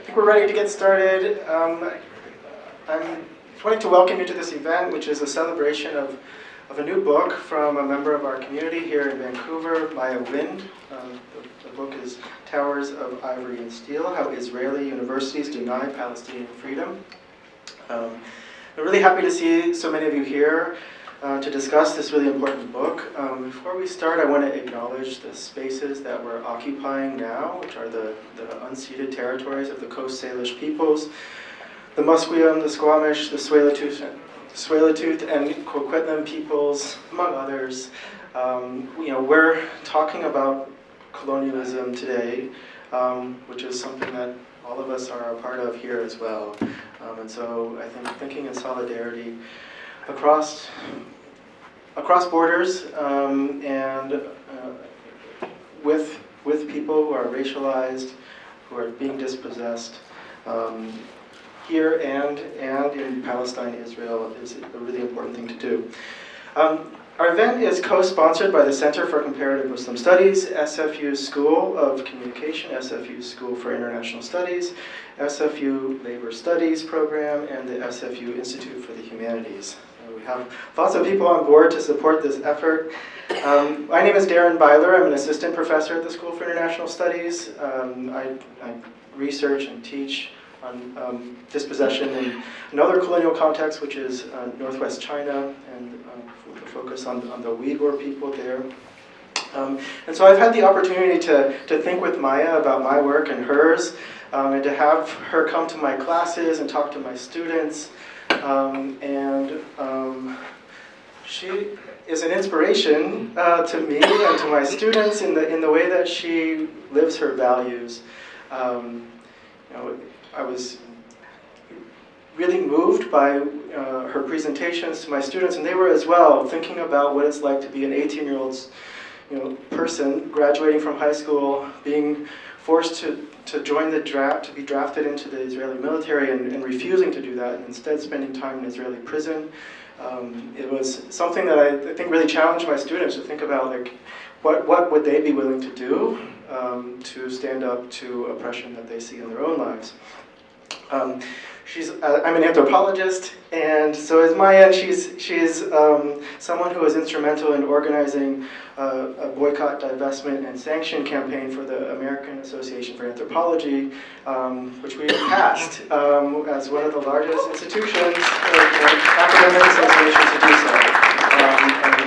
think we're ready to get started. I'm wanting to welcome you to this event, which is a celebration of a new book from a member of our community here in Vancouver, Maya Wind. The book is Towers of Ivory and Steel, How Israeli Universities Deny Palestinian Freedom. I'm really happy to see so many of you here to discuss this really important book. Before we start, I want to acknowledge the spaces that we're occupying now, which are the unceded territories of the Coast Salish peoples, the Musqueam, the Squamish, the Tsleil-Waututh and Coquitlam peoples, among others. We're talking about colonialism today, which is something that all of us are a part of here as well. And so I think thinking in solidarity across borders and with people who are racialized, who are being dispossessed, here and in Palestine, Israel, is a really important thing to do. Our event is co-sponsored by the Center for Comparative Muslim Studies, SFU School of Communication, SFU School for International Studies, SFU Labor Studies Program, and the SFU Institute for the Humanities. We have lots of people on board to support this effort. My name is Darren Byler. I'm an assistant professor at the School for International Studies. I research and teach on dispossession in another colonial context, which is northwest China, and with a focus on the Uyghur people there. And so I've had the opportunity to think with Maya about my work and hers, and to have her come to my classes and talk to my students. She is an inspiration to me and to my students in the way that she lives her values. I was really moved by her presentations to my students, and they were as well, thinking about what it's like to be an 18-year-old person graduating from high school, being forced to join the draft, to be drafted into the Israeli military, and refusing to do that, and instead spending time in Israeli prison. It was something that I think really challenged my students to think about, like, what would they be willing to do to stand up to oppression that they see in their own lives. I'm an anthropologist, and so is Maya. She's someone who was instrumental in organizing a boycott, divestment, and sanction campaign for the American Association for Anthropology, which we passed as one of the largest institutions, academic associations to do so.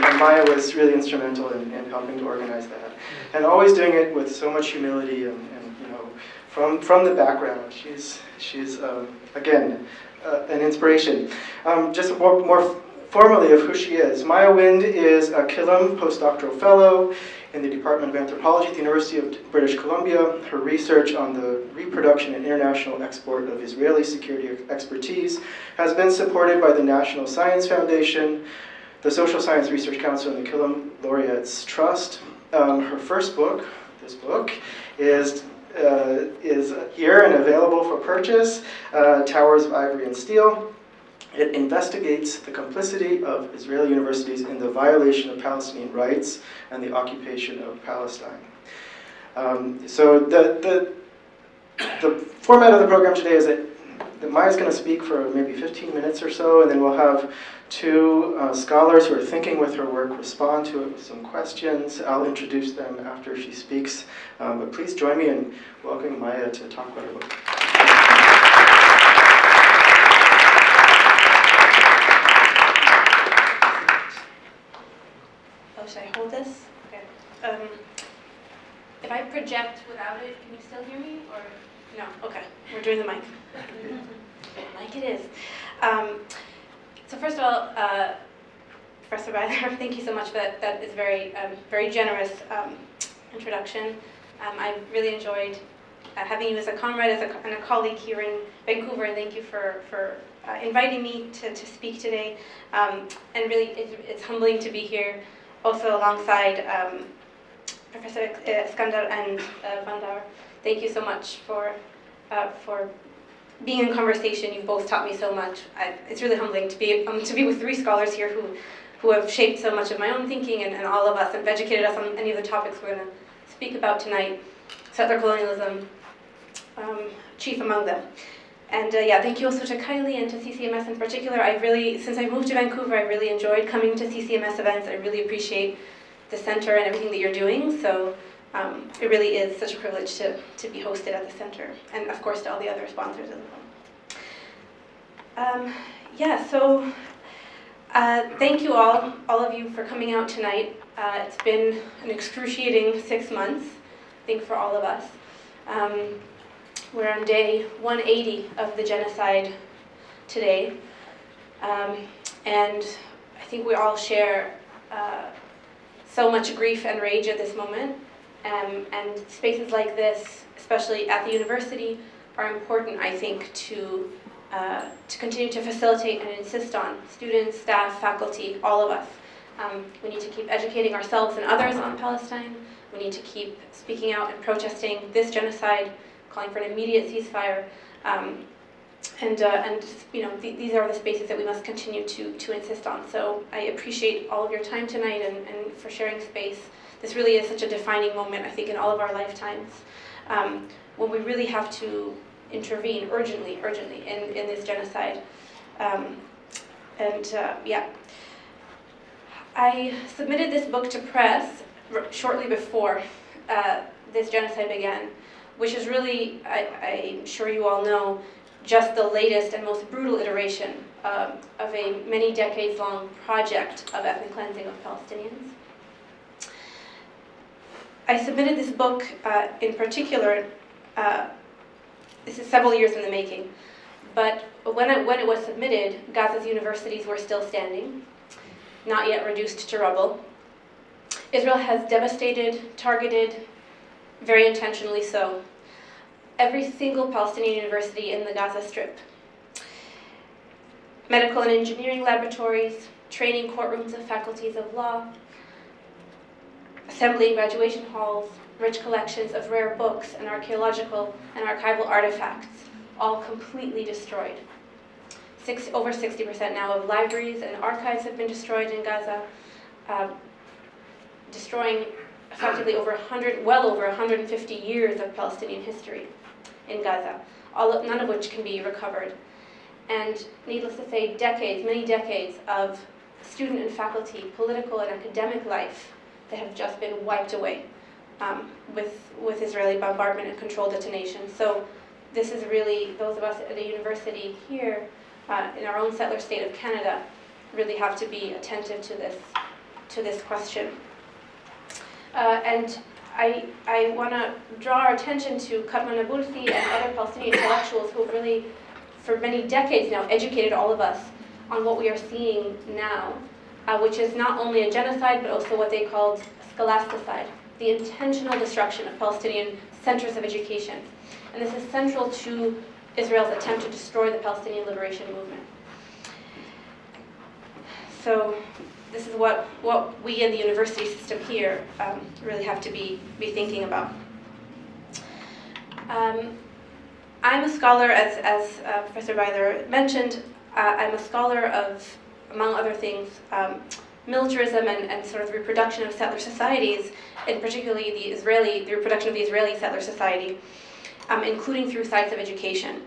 And Maya was really instrumental in helping to organize that, and always doing it with so much humility and from the background. She's again, an inspiration. Just more formally of who she is. Maya Wind is a Killam postdoctoral fellow in the Department of Anthropology at the University of British Columbia. Her research on the reproduction and international export of Israeli security expertise has been supported by the National Science Foundation, the Social Science Research Council, and the Killam Laureates Trust. Her first book, this book, is here and available for purchase, Towers of Ivory and Steel. It investigates the complicity of Israeli universities in the violation of Palestinian rights and the occupation of Palestine. So the format of the program today is that Maya's going to speak for maybe 15 minutes or so, and then we'll have two scholars who are thinking with her work respond to it with some questions. I'll introduce them after she speaks. But please join me in welcoming Maya to talk about her book. Oh, should I hold this? Okay. If I project without it, can you still hear me? Or no? Okay. We're doing the mic. Mic it is. So first of all, Professor Byler, thank you so much for that. That is very generous introduction. I really enjoyed having you as a comrade, and a colleague here in Vancouver, and thank you for inviting me to speak today. And really, it's humbling to be here, also alongside Professor Skandar and Van Dauer. Thank you so much for being in conversation. You've both taught me so much. It's really humbling to be with three scholars here who have shaped so much of my own thinking, and all of us, and have educated us on any of the topics we're going to speak about tonight: settler colonialism, chief among them. And yeah, thank you also to Kylie and to CCMS in particular. Since I moved to Vancouver, I really enjoyed coming to CCMS events. I really appreciate the center and everything that you're doing. So it really is such a privilege to be hosted at the center. And of course to all the other sponsors as well. Yeah, so thank you all of you for coming out tonight. It's been an excruciating 6 months, I think, for all of us. We're on day 180 of the genocide today, and I think we all share so much grief and rage at this moment, and spaces like this, especially at the university, are important, I think, to continue to facilitate and insist on students, staff, faculty, all of us. We need to keep educating ourselves and others on Palestine. We need to keep speaking out and protesting this genocide, calling for an immediate ceasefire, and you know, these are the spaces that we must continue to insist on. So I appreciate all of your time tonight and for sharing space. This really is such a defining moment, I think, in all of our lifetimes, when we really have to intervene urgently in this genocide. Yeah, I submitted this book to press shortly before this genocide began, which is really, I'm sure you all know, just the latest and most brutal iteration of a many decades-long project of ethnic cleansing of Palestinians. I submitted this book in particular, this is several years in the making, but when it was submitted, Gaza's universities were still standing, not yet reduced to rubble. Israel has devastated, targeted, very intentionally so, every single Palestinian university in the Gaza Strip. Medical and engineering laboratories, training courtrooms of faculties of law, assembly and graduation halls, rich collections of rare books and archaeological and archival artifacts, all completely destroyed. Over 60% now of libraries and archives have been destroyed in Gaza, destroying effectively well over 150 years of Palestinian history in Gaza, none of which can be recovered. And needless to say, many decades of student and faculty, political and academic life that have just been wiped away with Israeli bombardment and controlled detonation. So this is really, those of us at the university here, in our own settler state of Canada, really have to be attentive to this question. And I want to draw our attention to Katman Abulsi and other Palestinian intellectuals who have really, for many decades now, educated all of us on what we are seeing now, which is not only a genocide, but also what they called scholasticide, the intentional destruction of Palestinian centers of education. And this is central to Israel's attempt to destroy the Palestinian liberation movement. So this is what we in the university system here really have to be thinking about. I'm a scholar, as Professor Weiler mentioned, I'm a scholar of, among other things, militarism and sort of the reproduction of settler societies, and particularly the reproduction of the Israeli settler society, including through sites of education.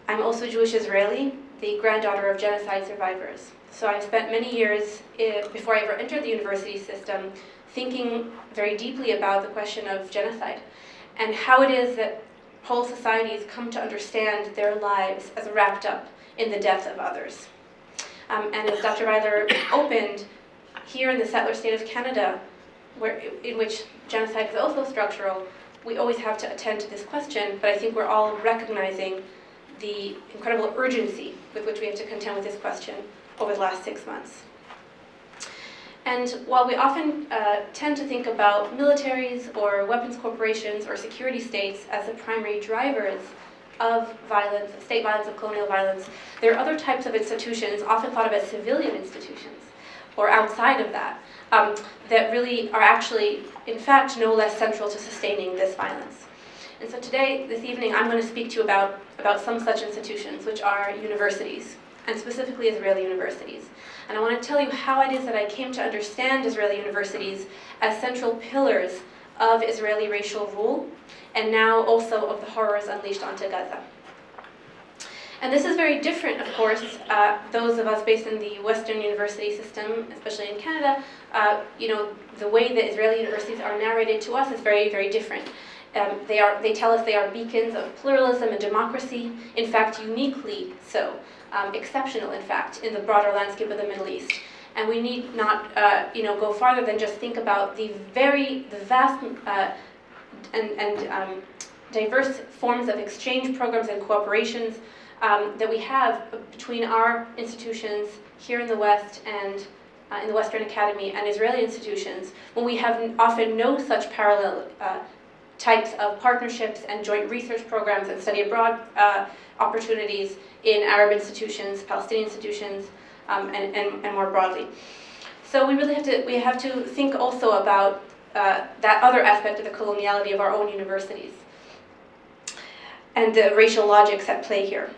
I'm also Jewish Israeli, the granddaughter of genocide survivors. So I've spent many years, before I ever entered the university system, thinking very deeply about the question of genocide and how it is that whole societies come to understand their lives as wrapped up in the death of others. And as Dr. Weiler opened, here in the settler state of Canada, in which genocide is also structural, we always have to attend to this question, but I think we're all recognizing the incredible urgency with which we have to contend with this question over the last 6 months. And while we often tend to think about militaries or weapons corporations or security states as the primary drivers of violence, state violence, of colonial violence, there are other types of institutions, often thought of as civilian institutions, or outside of that, that really are actually, in fact, no less central to sustaining this violence. And so today, this evening, I'm going to speak to you about some such institutions, which are universities, and specifically Israeli universities. And I want to tell you how it is that I came to understand Israeli universities as central pillars of Israeli racial rule, and now also of the horrors unleashed onto Gaza. And this is very different, of course. Those of us based in the Western university system, especially in Canada, the way that Israeli universities are narrated to us is very, very different. They tell us they are beacons of pluralism and democracy, in fact, uniquely so, exceptional, in fact, in the broader landscape of the Middle East. And we need not, go farther than just think about the vast and diverse forms of exchange programs and cooperations that we have between our institutions here in the West and in the Western Academy and Israeli institutions, when we have often no such parallel types of partnerships and joint research programs and study abroad opportunities in Arab institutions, Palestinian institutions, and more broadly. So we really have to think also about that other aspect of the coloniality of our own universities and the racial logics at play here.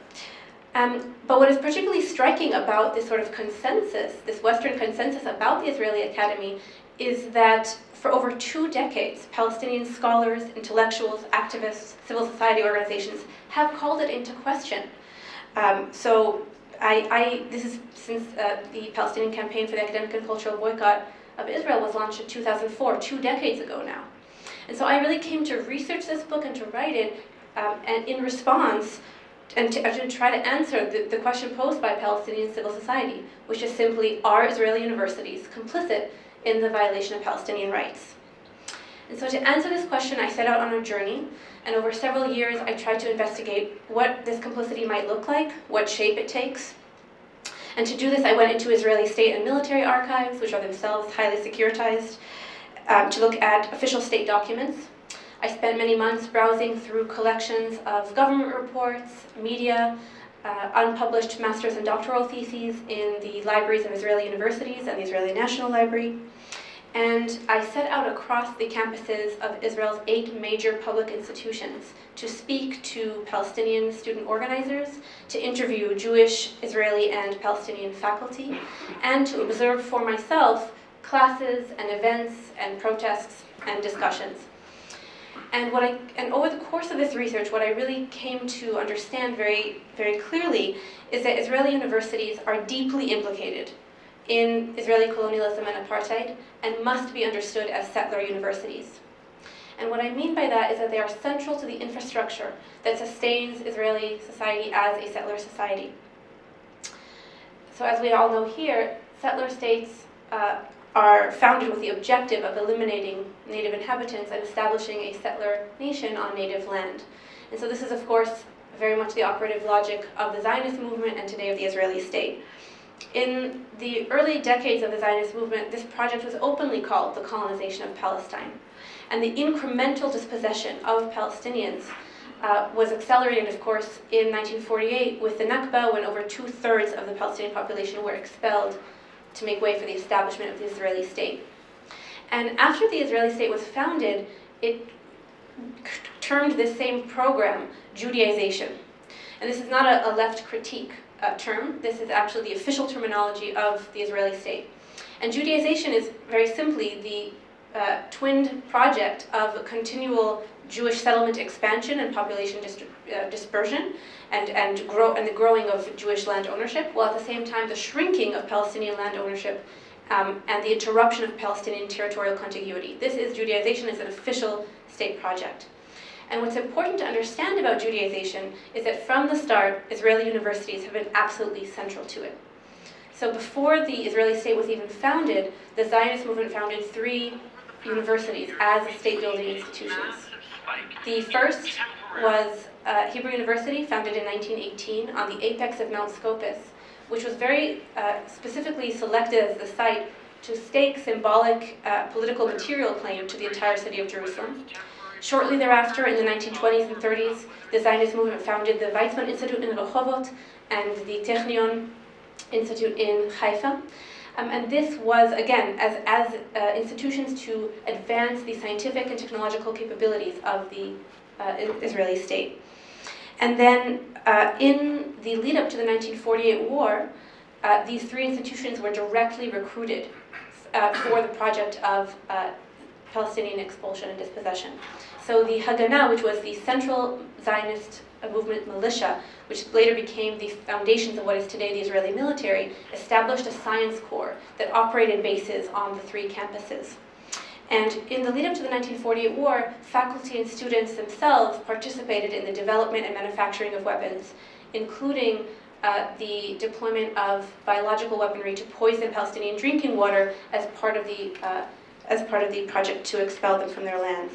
But what is particularly striking about this sort of consensus, this Western consensus about the Israeli Academy, is that for over 2 decades, Palestinian scholars, intellectuals, activists, civil society organizations have called it into question. This is since the Palestinian Campaign for the Academic and Cultural Boycott of Israel was launched in 2004, 2 decades ago now. And so I really came to research this book and to write it and in response and to try to answer the question posed by Palestinian civil society, which is simply, are Israeli universities complicit in the violation of Palestinian rights? And so to answer this question, I set out on a journey, and over several years I tried to investigate what this complicity might look like, what shape it takes. And to do this, I went into Israeli state and military archives, which are themselves highly securitized, to look at official state documents. I spent many months browsing through collections of government reports, media, unpublished master's and doctoral theses in the libraries of Israeli universities and the Israeli National Library. And I set out across the campuses of Israel's 8 major public institutions to speak to Palestinian student organizers, to interview Jewish, Israeli, and Palestinian faculty, and to observe for myself classes and events and protests and discussions. And over the course of this research, what I really came to understand very, very clearly is that Israeli universities are deeply implicated in Israeli colonialism and apartheid and must be understood as settler universities. And what I mean by that is that they are central to the infrastructure that sustains Israeli society as a settler society. So as we all know here, settler states are founded with the objective of eliminating native inhabitants and establishing a settler nation on native land. And so this is, of course, very much the operative logic of the Zionist movement and today of the Israeli state. In the early decades of the Zionist movement, this project was openly called the colonization of Palestine. And the incremental dispossession of Palestinians was accelerated, of course, in 1948 with the Nakba, when over 2/3 of the Palestinian population were expelled to make way for the establishment of the Israeli state. And after the Israeli state was founded, it termed this same program Judaization. And this is not a left critique term. This is actually the official terminology of the Israeli state. And Judaization is very simply the twinned project of continual Jewish settlement expansion and population dispersion and the growing of Jewish land ownership, while at the same time the shrinking of Palestinian land ownership and the interruption of Palestinian territorial contiguity. This is Judaization as an official state project. And what's important to understand about Judaization is that from the start, Israeli universities have been absolutely central to it. So before the Israeli state was even founded, the Zionist movement founded 3 universities as state-building institutions. The first was Hebrew University, founded in 1918 on the apex of Mount Scopus, which was very specifically selected as the site to stake symbolic political material claim to the entire city of Jerusalem. Shortly thereafter, in the 1920s and 30s, the Zionist movement founded the Weizmann Institute in Rehovot and the Technion Institute in Haifa. And this was, again, as institutions to advance the scientific and technological capabilities of the Israeli state. And then in the lead up to the 1948 war, these 3 institutions were directly recruited for the project of Palestinian expulsion and dispossession. So the Haganah, which was the Central Zionist Movement militia, which later became the foundations of what is today the Israeli military, established a science corps that operated bases on the 3 campuses. And in the lead up to the 1948 war, faculty and students themselves participated in the development and manufacturing of weapons, including the deployment of biological weaponry to poison Palestinian drinking water as part of the project to expel them from their lands.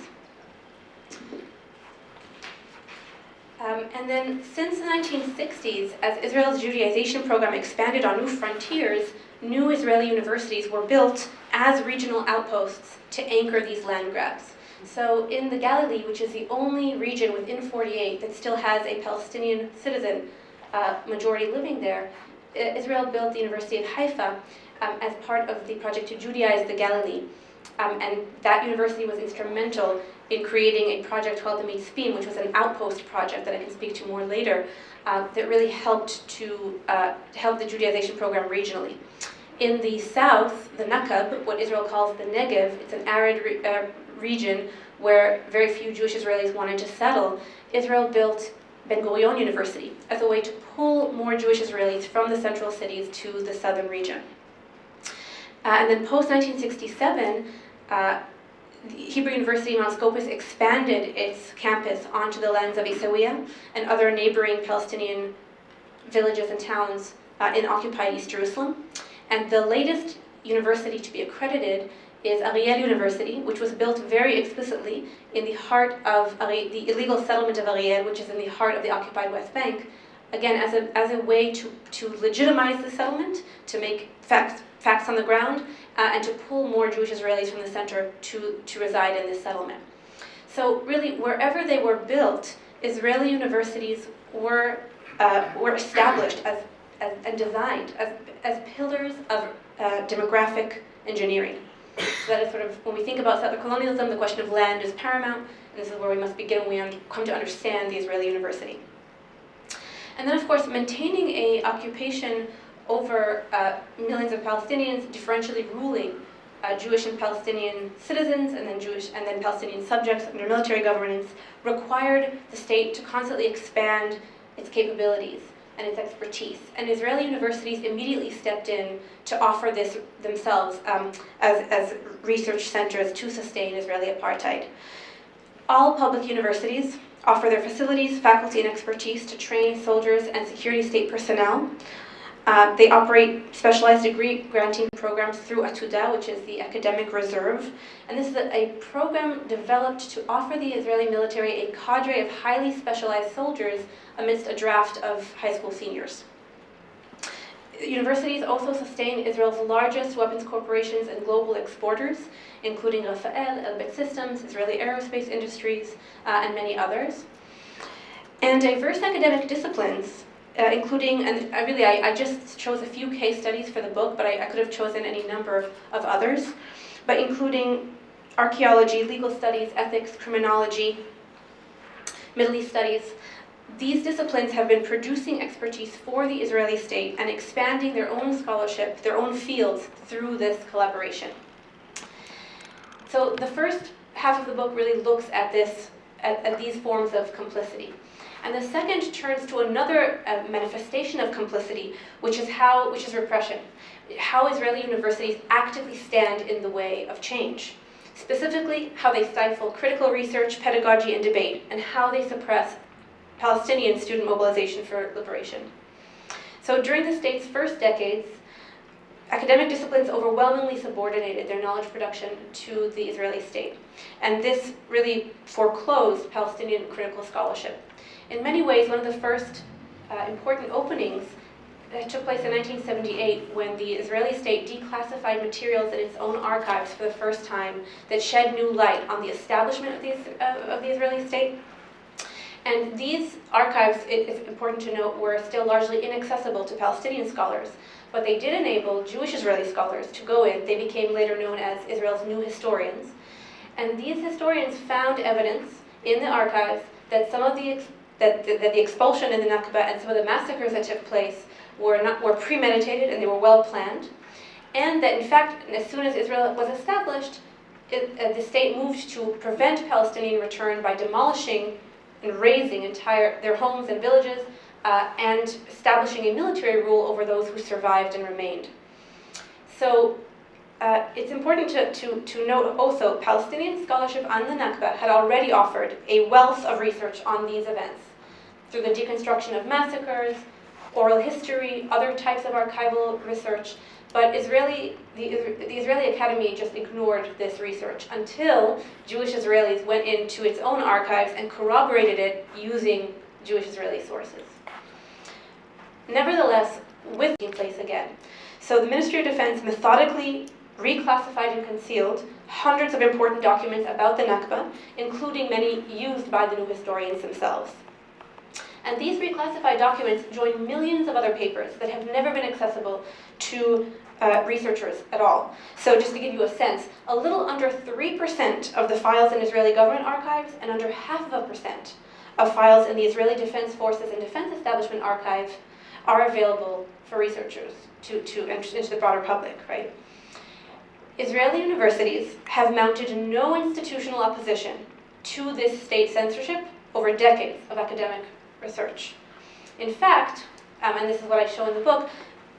And then since the 1960s, as Israel's Judaization program expanded on new frontiers, new Israeli universities were built as regional outposts to anchor these land grabs. So in the Galilee, which is the only region within 48 that still has a Palestinian citizen majority living there, Israel built the University of Haifa as part of the project to Judaize the Galilee. And that university was instrumental in creating a project called the Mitzpim, which was an outpost project that I can speak to more later, that really helped to help the Judaization program regionally. In the south, the Nakab, what Israel calls the Negev, it's an arid region where very few Jewish Israelis wanted to settle. Israel built Ben Gurion University as a way to pull more Jewish Israelis from the central cities to the southern region. And then post-1967, the Hebrew University in Mount Scopus expanded its campus onto the lands of Isawiya and other neighboring Palestinian villages and towns in occupied East Jerusalem. And the latest university to be accredited is Ariel University, which was built very explicitly in the heart of the illegal settlement of Ariel, which is in the heart of the occupied West Bank, again, as a way to legitimize the settlement, to make facts on the ground, and to pull more Jewish Israelis from the center to reside in this settlement. So really, wherever they were built, Israeli universities were established and designed as pillars of demographic engineering. So that is sort of, when we think about settler colonialism, the question of land is paramount, and this is where we must begin when we come to understand the Israeli university. And then, of course, maintaining a occupation over millions of Palestinians, differentially ruling Jewish and Palestinian citizens, and then Palestinian subjects under military governance, required the state to constantly expand its capabilities and its expertise. And Israeli universities immediately stepped in to offer this themselves as research centers to sustain Israeli apartheid. All public universities offer their facilities, faculty, and expertise to train soldiers and security state personnel. They operate specialized degree granting programs through Atuda, which is the academic reserve. And this is a program developed to offer the Israeli military a cadre of highly specialized soldiers amidst a draft of high school seniors. Universities also sustain Israel's largest weapons corporations and global exporters, including Rafael, Elbit Systems, Israeli Aerospace Industries, and many others. And diverse academic disciplines, including, and I just chose a few case studies for the book, but I could have chosen any number of others, but including archaeology, legal studies, ethics, criminology, Middle East studies. These disciplines have been producing expertise for the Israeli state and expanding their own scholarship, their own fields, through this collaboration. So the first half of the book really looks at these forms of complicity. And the second turns to another manifestation of complicity, which is repression. How Israeli universities actively stand in the way of change. Specifically, how they stifle critical research, pedagogy, and debate, and how they suppress Palestinian student mobilization for liberation. So during the state's first decades, academic disciplines overwhelmingly subordinated their knowledge production to the Israeli state. And this really foreclosed Palestinian critical scholarship. In many ways, one of the first important openings took place in 1978 when the Israeli state declassified materials in its own archives for the first time that shed new light on the establishment of the Israeli state. And these archives, it's important to note, were still largely inaccessible to Palestinian scholars, but they did enable Jewish Israeli scholars to go in. They became later known as Israel's new historians. And these historians found evidence in the archives that some of that the expulsion in the Nakba and some of the massacres that took place were premeditated and they were well planned, and that in fact, as soon as Israel was established, the state moved to prevent Palestinian return by demolishing and razing their homes and villages, and establishing a military rule over those who survived and remained. So it's important to note also, Palestinian scholarship on the Nakba had already offered a wealth of research on these events through the deconstruction of massacres, oral history, other types of archival research, but the Israeli Academy just ignored this research until Jewish Israelis went into its own archives and corroborated it using Jewish Israeli sources. Nevertheless, with taking place again. So the Ministry of Defense methodically reclassified and concealed hundreds of important documents about the Nakba, including many used by the new historians themselves. And these reclassified documents join millions of other papers that have never been accessible to researchers at all. So just to give you a sense, a little under 3% of the files in Israeli government archives and under 0.5% of files in the Israeli Defense Forces and Defense Establishment Archive are available for researchers to into the broader public, right? Israeli universities have mounted no institutional opposition to this state censorship over decades of academic research. In fact, and this is what I show in the book,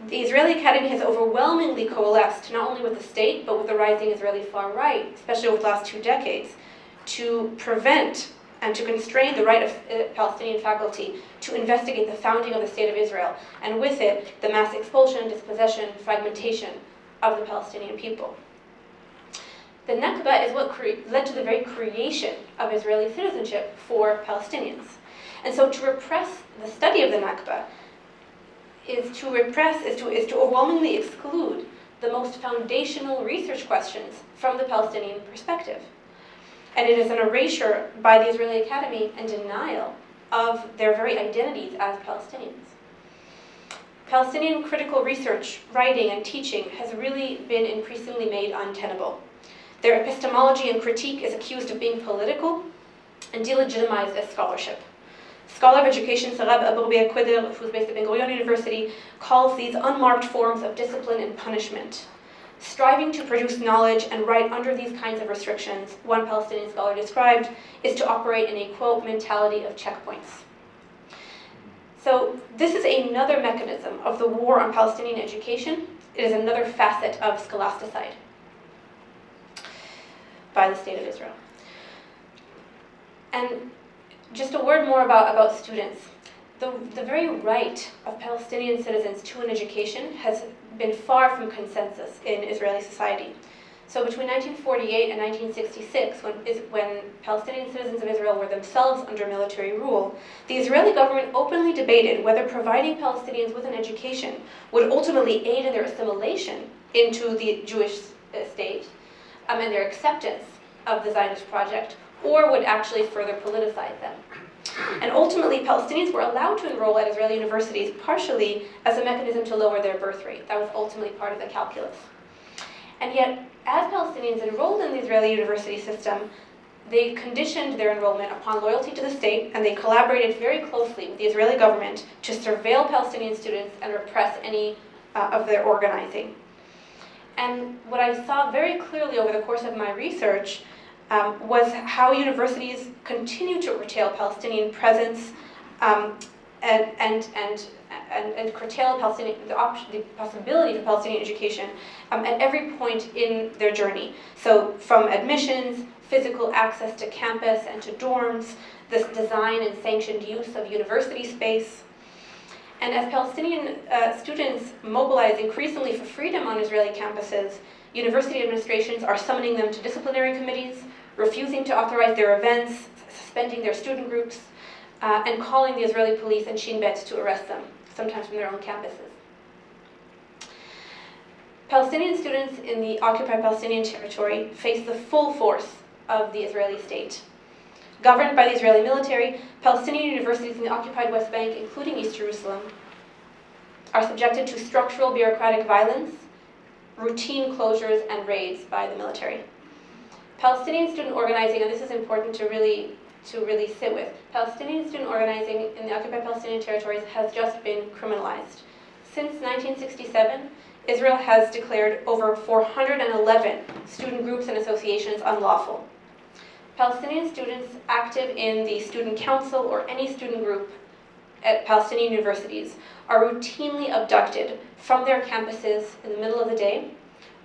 the Israeli Academy has overwhelmingly coalesced not only with the state, but with the rising Israeli far right, especially over the last 2 decades, to prevent and to constrain the right of Palestinian faculty to investigate the founding of the State of Israel, and with it, the mass expulsion, dispossession, fragmentation of the Palestinian people. The Nakba is what led to the very creation of Israeli citizenship for Palestinians. And so to repress the study of the Nakba is to overwhelmingly exclude the most foundational research questions from the Palestinian perspective. And it is an erasure by the Israeli Academy and denial of their very identities as Palestinians. Palestinian critical research, writing, and teaching has really been increasingly made untenable. Their epistemology and critique is accused of being political and delegitimized as scholarship. Scholar of education Sarab Abu-Qider, who's based at Ben Gurion University, calls these unmarked forms of discipline and punishment. Striving to produce knowledge and write under these kinds of restrictions, one Palestinian scholar described, is to operate in a, quote, mentality of checkpoints. So this is another mechanism of the war on Palestinian education. It is another facet of scholasticide by the State of Israel. And just a word more about students. The very right of Palestinian citizens to an education has been far from consensus in Israeli society. So between 1948 and 1966, when Palestinian citizens of Israel were themselves under military rule, the Israeli government openly debated whether providing Palestinians with an education would ultimately aid in their assimilation into the Jewish state and their acceptance of the Zionist project, or would actually further politicize them. And ultimately, Palestinians were allowed to enroll at Israeli universities partially as a mechanism to lower their birth rate. That was ultimately part of the calculus. And yet, as Palestinians enrolled in the Israeli university system, they conditioned their enrollment upon loyalty to the state, and they collaborated very closely with the Israeli government to surveil Palestinian students and repress any of their organizing. And what I saw very clearly over the course of my research was how universities continue to curtail Palestinian presence and curtail the possibility for Palestinian education at every point in their journey. So from admissions, physical access to campus and to dorms, this design and sanctioned use of university space. And as Palestinian students mobilize increasingly for freedom on Israeli campuses, university administrations are summoning them to disciplinary committees, refusing to authorize their events, suspending their student groups, and calling the Israeli police and Shin Bet to arrest them, sometimes from their own campuses. Palestinian students in the occupied Palestinian territory face the full force of the Israeli state. Governed by the Israeli military, Palestinian universities in the occupied West Bank, including East Jerusalem, are subjected to structural bureaucratic violence, routine closures, and raids by the military. Palestinian student organizing, and this is important to really sit with, Palestinian student organizing in the occupied Palestinian territories has just been criminalized. Since 1967, Israel has declared over 411 student groups and associations unlawful. Palestinian students active in the student council or any student group at Palestinian universities are routinely abducted from their campuses in the middle of the day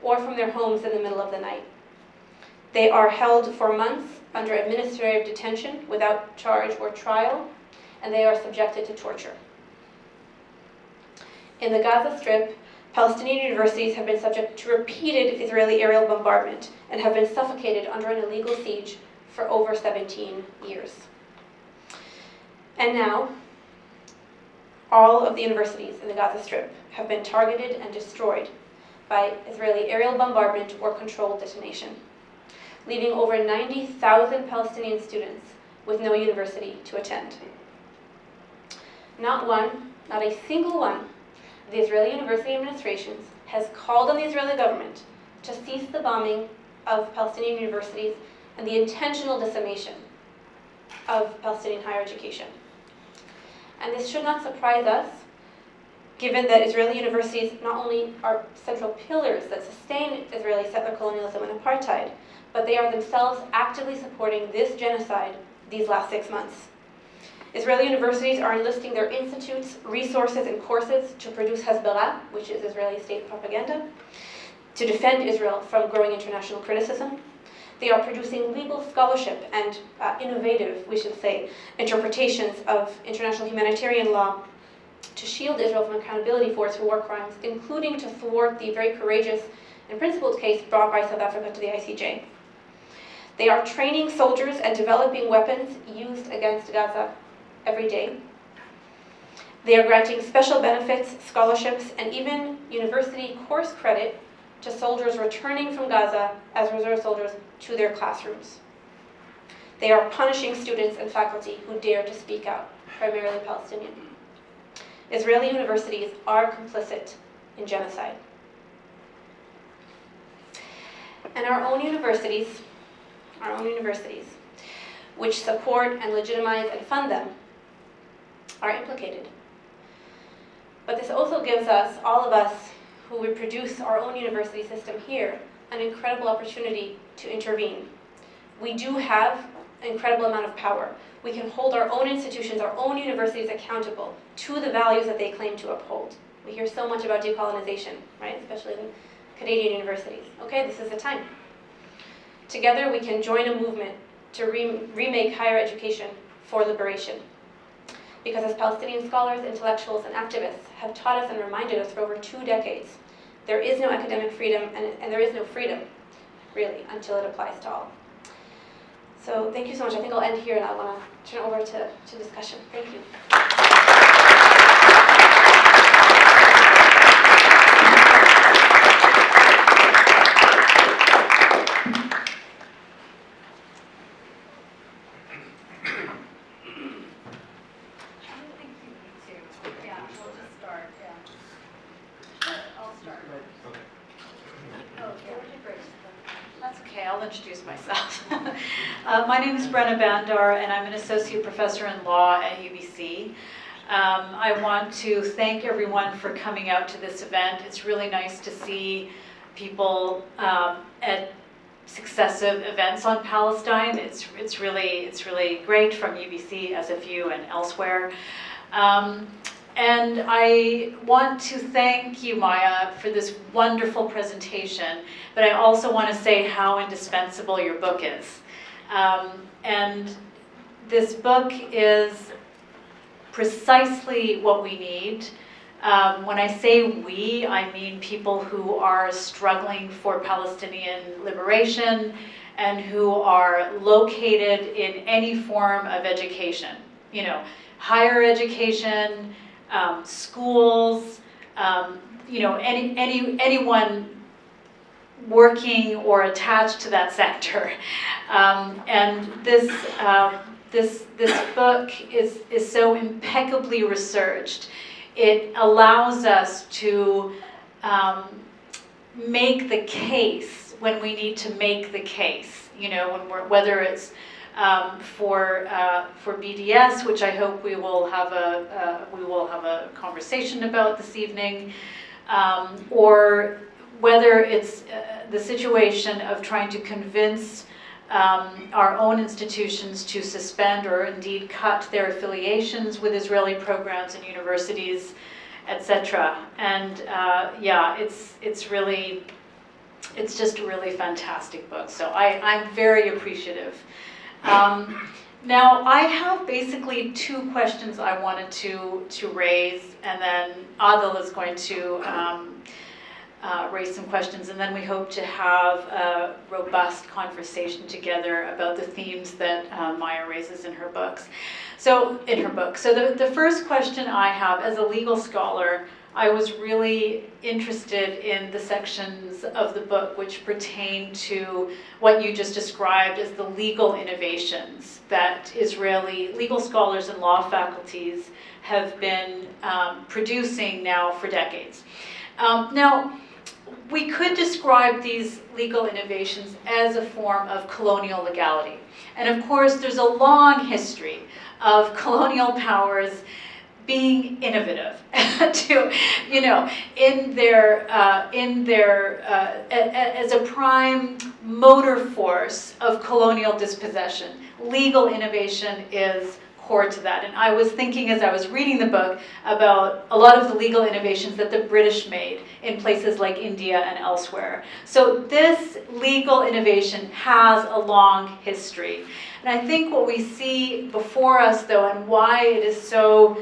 or from their homes in the middle of the night. They are held for months under administrative detention without charge or trial, and they are subjected to torture. In the Gaza Strip, Palestinian universities have been subject to repeated Israeli aerial bombardment and have been suffocated under an illegal siege for over 17 years. And now, all of the universities in the Gaza Strip have been targeted and destroyed by Israeli aerial bombardment or controlled detonation, leaving over 90,000 Palestinian students with no university to attend. Not a single one of the Israeli university administrations has called on the Israeli government to cease the bombing of Palestinian universities and the intentional decimation of Palestinian higher education. And this should not surprise us, given that Israeli universities not only are central pillars that sustain Israeli settler colonialism and apartheid, but they are themselves actively supporting this genocide these last 6 months. Israeli universities are enlisting their institutes, resources, and courses to produce Hezbollah, which is Israeli state propaganda, to defend Israel from growing international criticism. They are producing legal scholarship and innovative, we should say, interpretations of international humanitarian law to shield Israel from accountability for its war crimes, including to thwart the very courageous and principled case brought by South Africa to the ICJ. They are training soldiers and developing weapons used against Gaza every day. They are granting special benefits, scholarships, and even university course credit to soldiers returning from Gaza as reserve soldiers to their classrooms. They are punishing students and faculty who dare to speak out, primarily Palestinian. Israeli universities are complicit in genocide. And our own universities, which support and legitimize and fund them, are implicated. But this also gives us, all of us who reproduce our own university system here, an incredible opportunity to intervene. We do have an incredible amount of power. We can hold our own institutions, our own universities accountable to the values that they claim to uphold. We hear so much about decolonization, right? Especially in Canadian universities. Okay, this is the time. Together we can join a movement to remake higher education for liberation. Because as Palestinian scholars, intellectuals, and activists have taught us and reminded us for over 2 decades, there is no academic freedom and there is no freedom, really, until it applies to all. So thank you so much. I think I'll end here and I want to turn over to discussion. Thank you. I'll introduce myself. My name is Brenna Bandar, and I'm an associate professor in law at UBC. I want to thank everyone for coming out to this event. It's really nice to see people at successive events on Palestine. It's really great from UBC, SFU, and elsewhere. And I want to thank you, Maya, for this wonderful presentation, but I also want to say how indispensable your book is. And this book is precisely what we need. When I say we, I mean people who are struggling for Palestinian liberation and who are located in any form of education, you know, higher education, schools, you know, anyone working or attached to that sector. And this book is so impeccably researched. It allows us to make the case when we need to make the case. You know, whether it's for BDS, which I hope we will have a conversation about this evening, or whether it's the situation of trying to convince our own institutions to suspend or indeed cut their affiliations with Israeli programs and universities, etc. And yeah, it's really, it's just a really fantastic book. So I'm very appreciative. Now, I have basically two questions I wanted to raise, and then Adil is going to raise some questions, and then we hope to have a robust conversation together about the themes that Maya raises in her books. So, the first question I have, as a legal scholar, I was really interested in the sections of the book which pertain to what you just described as the legal innovations that Israeli legal scholars and law faculties have been producing now for decades. Now, we could describe these legal innovations as a form of colonial legality. And of course, there's a long history of colonial powers being innovative to, you know, as a prime motor force of colonial dispossession. Legal innovation is core to that. And I was thinking as I was reading the book about a lot of the legal innovations that the British made in places like India and elsewhere. So this legal innovation has a long history. And I think what we see before us, though, and why it is so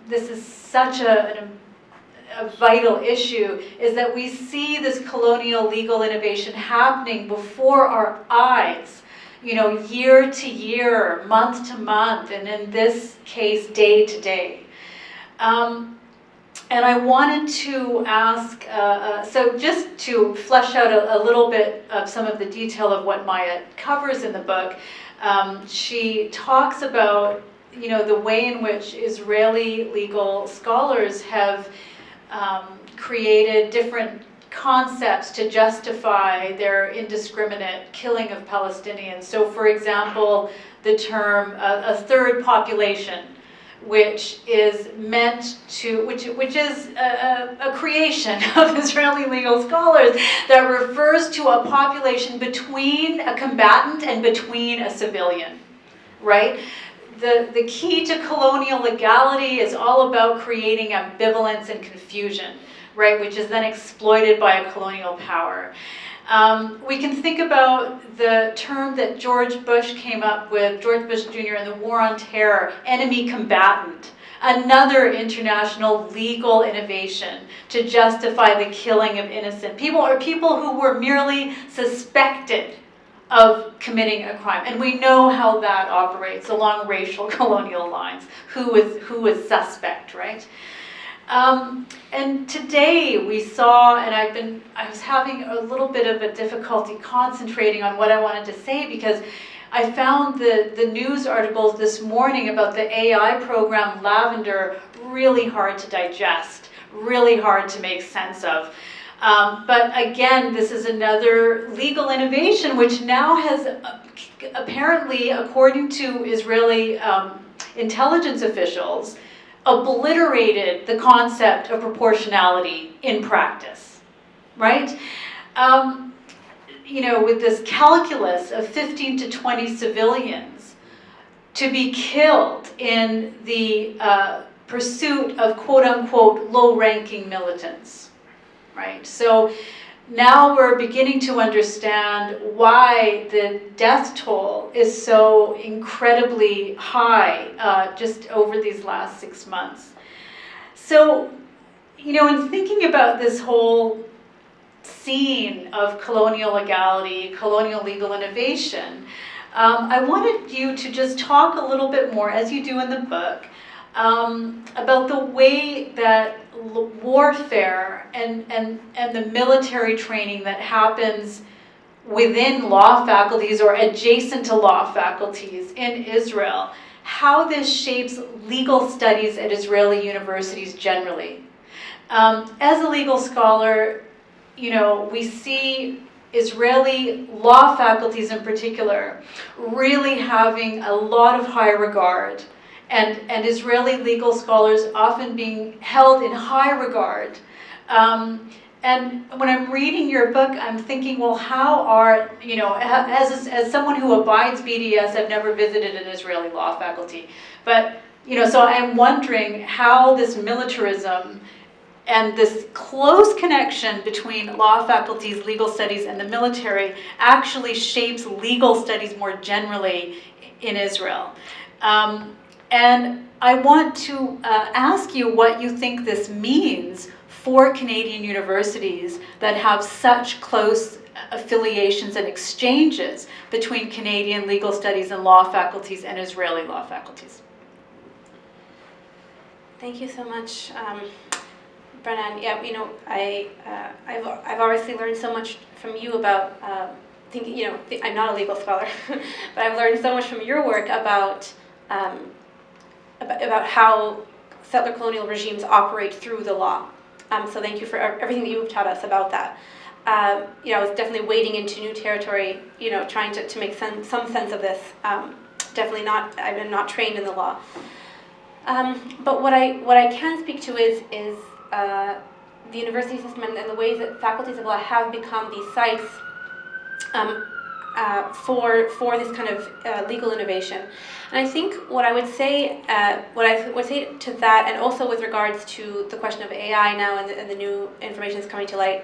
this is such a vital issue, is that we see this colonial legal innovation happening before our eyes, you know, year to year, month to month, and in this case, day to day. And I wanted to ask, so just to flesh out a little bit of some of the detail of what Maya covers in the book, she talks about, you know, the way in which Israeli legal scholars have created different concepts to justify their indiscriminate killing of Palestinians. So, for example, the term a third population, which is meant to, which is a creation of Israeli legal scholars that refers to a population between a combatant and between a civilian, right? The key to colonial legality is all about creating ambivalence and confusion, right, which is then exploited by a colonial power. We can think about the term that George Bush came up with, George Bush Jr. in the War on Terror, enemy combatant, another international legal innovation to justify the killing of innocent people, or people who were merely suspected of committing a crime. And we know how that operates along racial colonial lines. Who is suspect, right? And today we saw, and I was having a little bit of a difficulty concentrating on what I wanted to say, because I found the news articles this morning about the AI program Lavender really hard to digest, really hard to make sense of. But again, this is another legal innovation which now has apparently, according to Israeli intelligence officials, obliterated the concept of proportionality in practice, right? You know, with this calculus of 15 to 20 civilians to be killed in the pursuit of quote-unquote low-ranking militants, right? So now we're beginning to understand why the death toll is so incredibly high just over these last 6 months. So, you know, in thinking about this whole scene of colonial legality, colonial legal innovation, I wanted you to just talk a little bit more, as you do in the book, about the way that warfare and the military training that happens within law faculties or adjacent to law faculties in Israel, how this shapes legal studies at Israeli universities generally. As a legal scholar, you know, we see Israeli law faculties in particular really having a lot of high regard, and Israeli legal scholars often being held in high regard And when I'm reading your book, I'm thinking, well, how are, as someone who abides BDS, I've never visited an Israeli law faculty, but, so I'm wondering how this militarism and this close connection between law faculties, legal studies, and the military actually shapes legal studies more generally in Israel. And I want to ask you what you think this means for Canadian universities that have such close affiliations and exchanges between Canadian legal studies and law faculties and Israeli law faculties. Thank you so much, Brennan. Yeah, I've obviously learned so much from you about thinking. I'm not a legal scholar, but I've learned so much from your work about how settler colonial regimes operate through the law. So thank you for everything that you've taught us about that. I was definitely wading into new territory, trying to make some sense of this. Definitely not, I'm not trained in the law. But what I can speak to is the university system and the ways that faculties of law have become these sites for this kind of legal innovation. And I think what I would say to that, and also with regards to the question of AI now and the new information that's coming to light,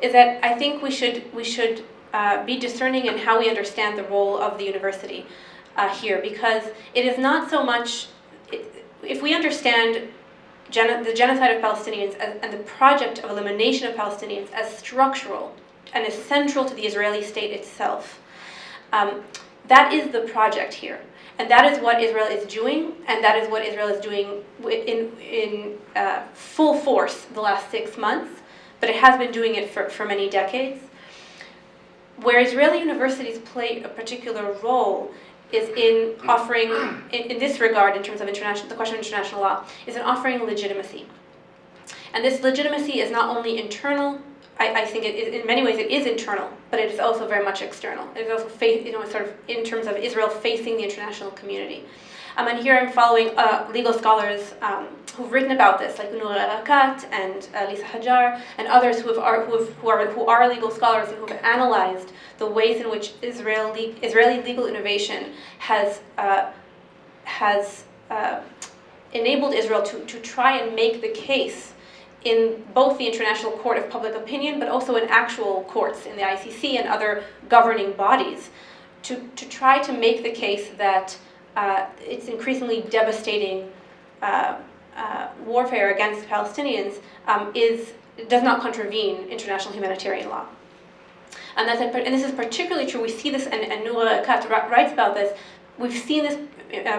is that I think we should be discerning in how we understand the role of the university here, because it is not so much, if we understand the genocide of Palestinians and the project of elimination of Palestinians as structural and as central to the Israeli state itself, that is the project here. And that is what Israel is doing, and that is what Israel is doing in full force the last 6 months, but it has been doing it for many decades. Where Israeli universities play a particular role is in offering, in this regard, in terms of the question of international law, is in offering legitimacy. And this legitimacy is not only internal. I think in many ways it is internal, but it is also very much external. It is also sort of in terms of Israel facing the international community. And here I'm following legal scholars who've written about this, like Noor Arakat and Lisa Hajar, and others who are legal scholars and who have analyzed the ways in which Israeli legal innovation has enabled Israel to try and make the case in both the International Court of Public Opinion, but also in actual courts, in the ICC and other governing bodies, to try to make the case that it's increasingly devastating warfare against Palestinians does not contravene international humanitarian law. And this is particularly true. We see this, and Noura Kat writes about this. We've seen this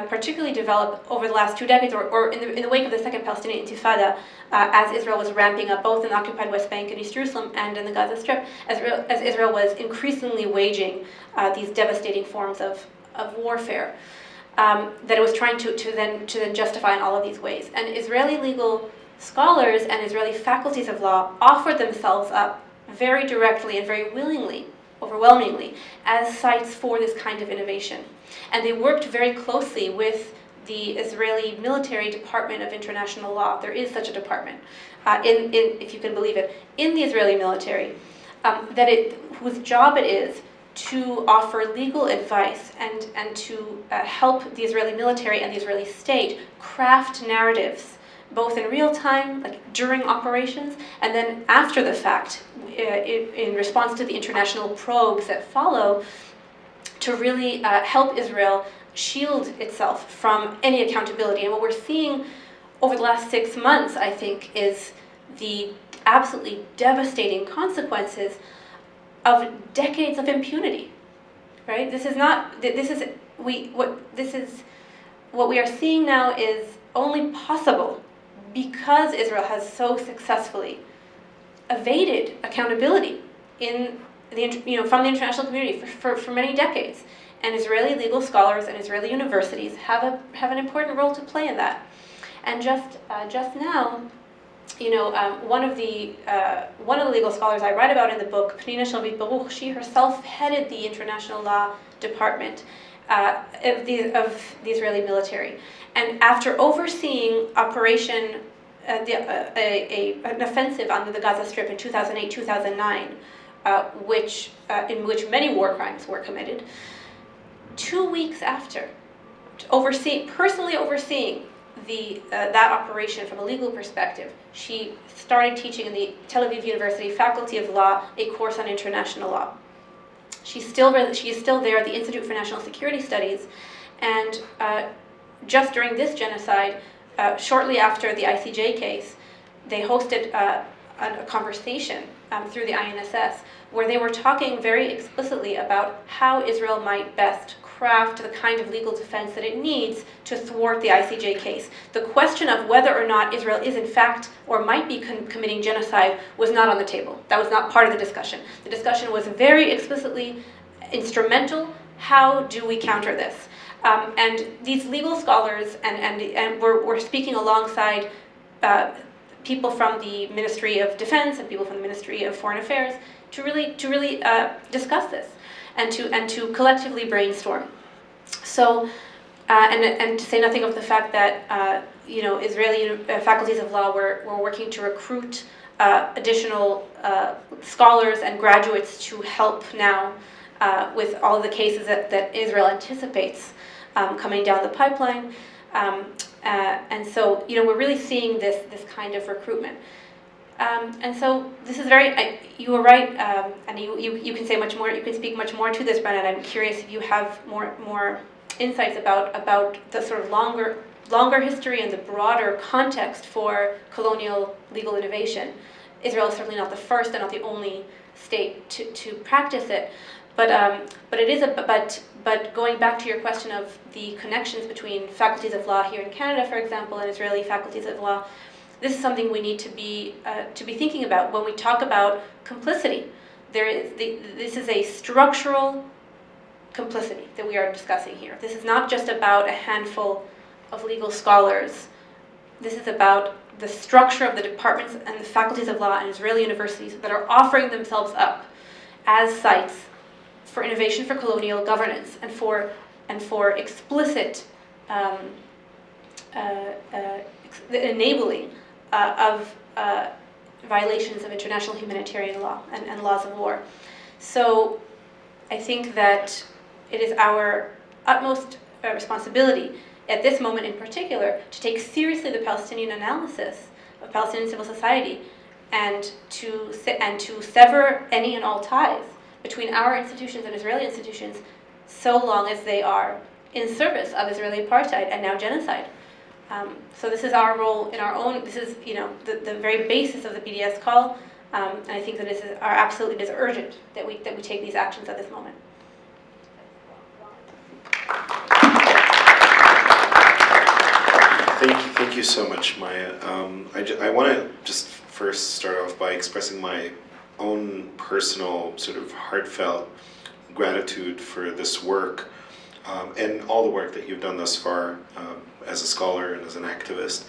particularly develop over the last 2 decades, or in the wake of the Second Palestinian Intifada, as Israel was ramping up both in the occupied West Bank and East Jerusalem and in the Gaza Strip, as Israel was increasingly waging these devastating forms of warfare that it was trying to then justify in all of these ways. And Israeli legal scholars and Israeli faculties of law offered themselves up very directly and very willingly, overwhelmingly, as sites for this kind of innovation. And they worked very closely with the Israeli Military Department of International Law. There is such a department, if you can believe it, in the Israeli military, whose job it is to offer legal advice and to help the Israeli military and the Israeli state craft narratives, both in real time, like during operations, and then after the fact, in response to the international probes that follow, to really help Israel shield itself from any accountability. And what we're seeing over the last 6 months, I think, is the absolutely devastating consequences of decades of impunity. Right? What we are seeing now is only possible because Israel has so successfully evaded accountability from the international community for many decades. And Israeli legal scholars and Israeli universities have an important role to play in that. And just now, one of the legal scholars I write about in the book, Pnina Shalvit Baruch, she herself headed the international law department of the Israeli military. And after overseeing Operation an offensive on the Gaza Strip in 2008-2009, in which many war crimes were committed. 2 weeks after, personally overseeing that operation from a legal perspective, she started teaching in the Tel Aviv University Faculty of Law a course on international law. She is still there at the Institute for National Security Studies, and just during this genocide, shortly after the ICJ case, they hosted a conversation through the INSS where they were talking very explicitly about how Israel might best craft the kind of legal defense that it needs to thwart the ICJ case. The question of whether or not Israel is in fact or might be committing genocide was not on the table. That was not part of the discussion. The discussion was very explicitly instrumental. How do we counter this? And these legal scholars, and we're speaking alongside people from the Ministry of Defense and people from the Ministry of Foreign Affairs to really discuss this and to collectively brainstorm. So, and to say nothing of the fact that Israeli faculties of law were working to recruit additional scholars and graduates to help now with all of the cases that Israel anticipates coming down the pipeline. And so, we're really seeing this kind of recruitment. And so this is you were right, and you can say much more, you can speak much more to this, Brennan. I'm curious if you have more insights about the sort of longer history and the broader context for colonial legal innovation. Israel is certainly not the first and not the only state to practice it, but going back to your question of the connections between faculties of law here in Canada, for example, and Israeli faculties of law, this is something we need to be thinking about when we talk about complicity. This is a structural complicity that we are discussing here. This is not just about a handful of legal scholars. This is about the structure of the departments and the faculties of law in Israeli universities that are offering themselves up as sites for innovation for colonial governance and for explicit enabling of violations of international humanitarian law and laws of war. So I think that it is our utmost responsibility at this moment in particular to take seriously the Palestinian analysis of Palestinian civil society and to sever any and all ties between our institutions and Israeli institutions so long as they are in service of Israeli apartheid and now genocide. So this is our role in our own, this is the very basis of the BDS call, and I think that it is urgent that we take these actions at this moment. Thank you so much, Maya. I want to just first start off by expressing my own personal sort of heartfelt gratitude for this work and all the work that you've done thus far as a scholar and as an activist.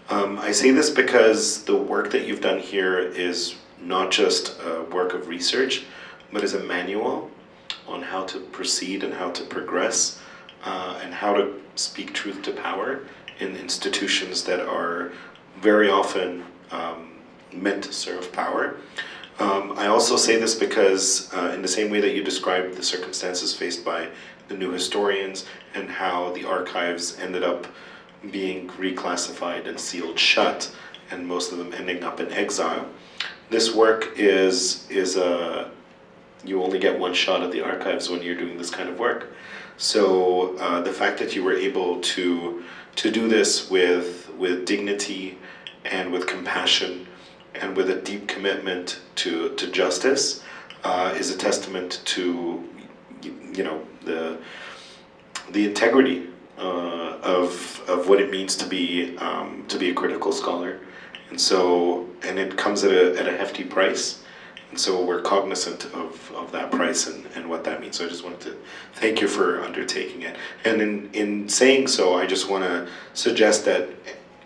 I say this because the work that you've done here is not just a work of research, but is a manual on how to proceed and how to progress and how to speak truth to power in institutions that are very often meant to serve power. I also say this because in the same way that you described the circumstances faced by the new historians and how the archives ended up being reclassified and sealed shut, and most of them ending up in exile, this work is you only get one shot at the archives when you're doing this kind of work. So the fact that you were able to do this with dignity and with compassion and with a deep commitment to justice is a testament to the integrity of what it means to be a critical scholar, and it comes at a hefty price. And so we're cognizant of that price and what that means. So I just wanted to thank you for undertaking it. And in saying so, I just want to suggest that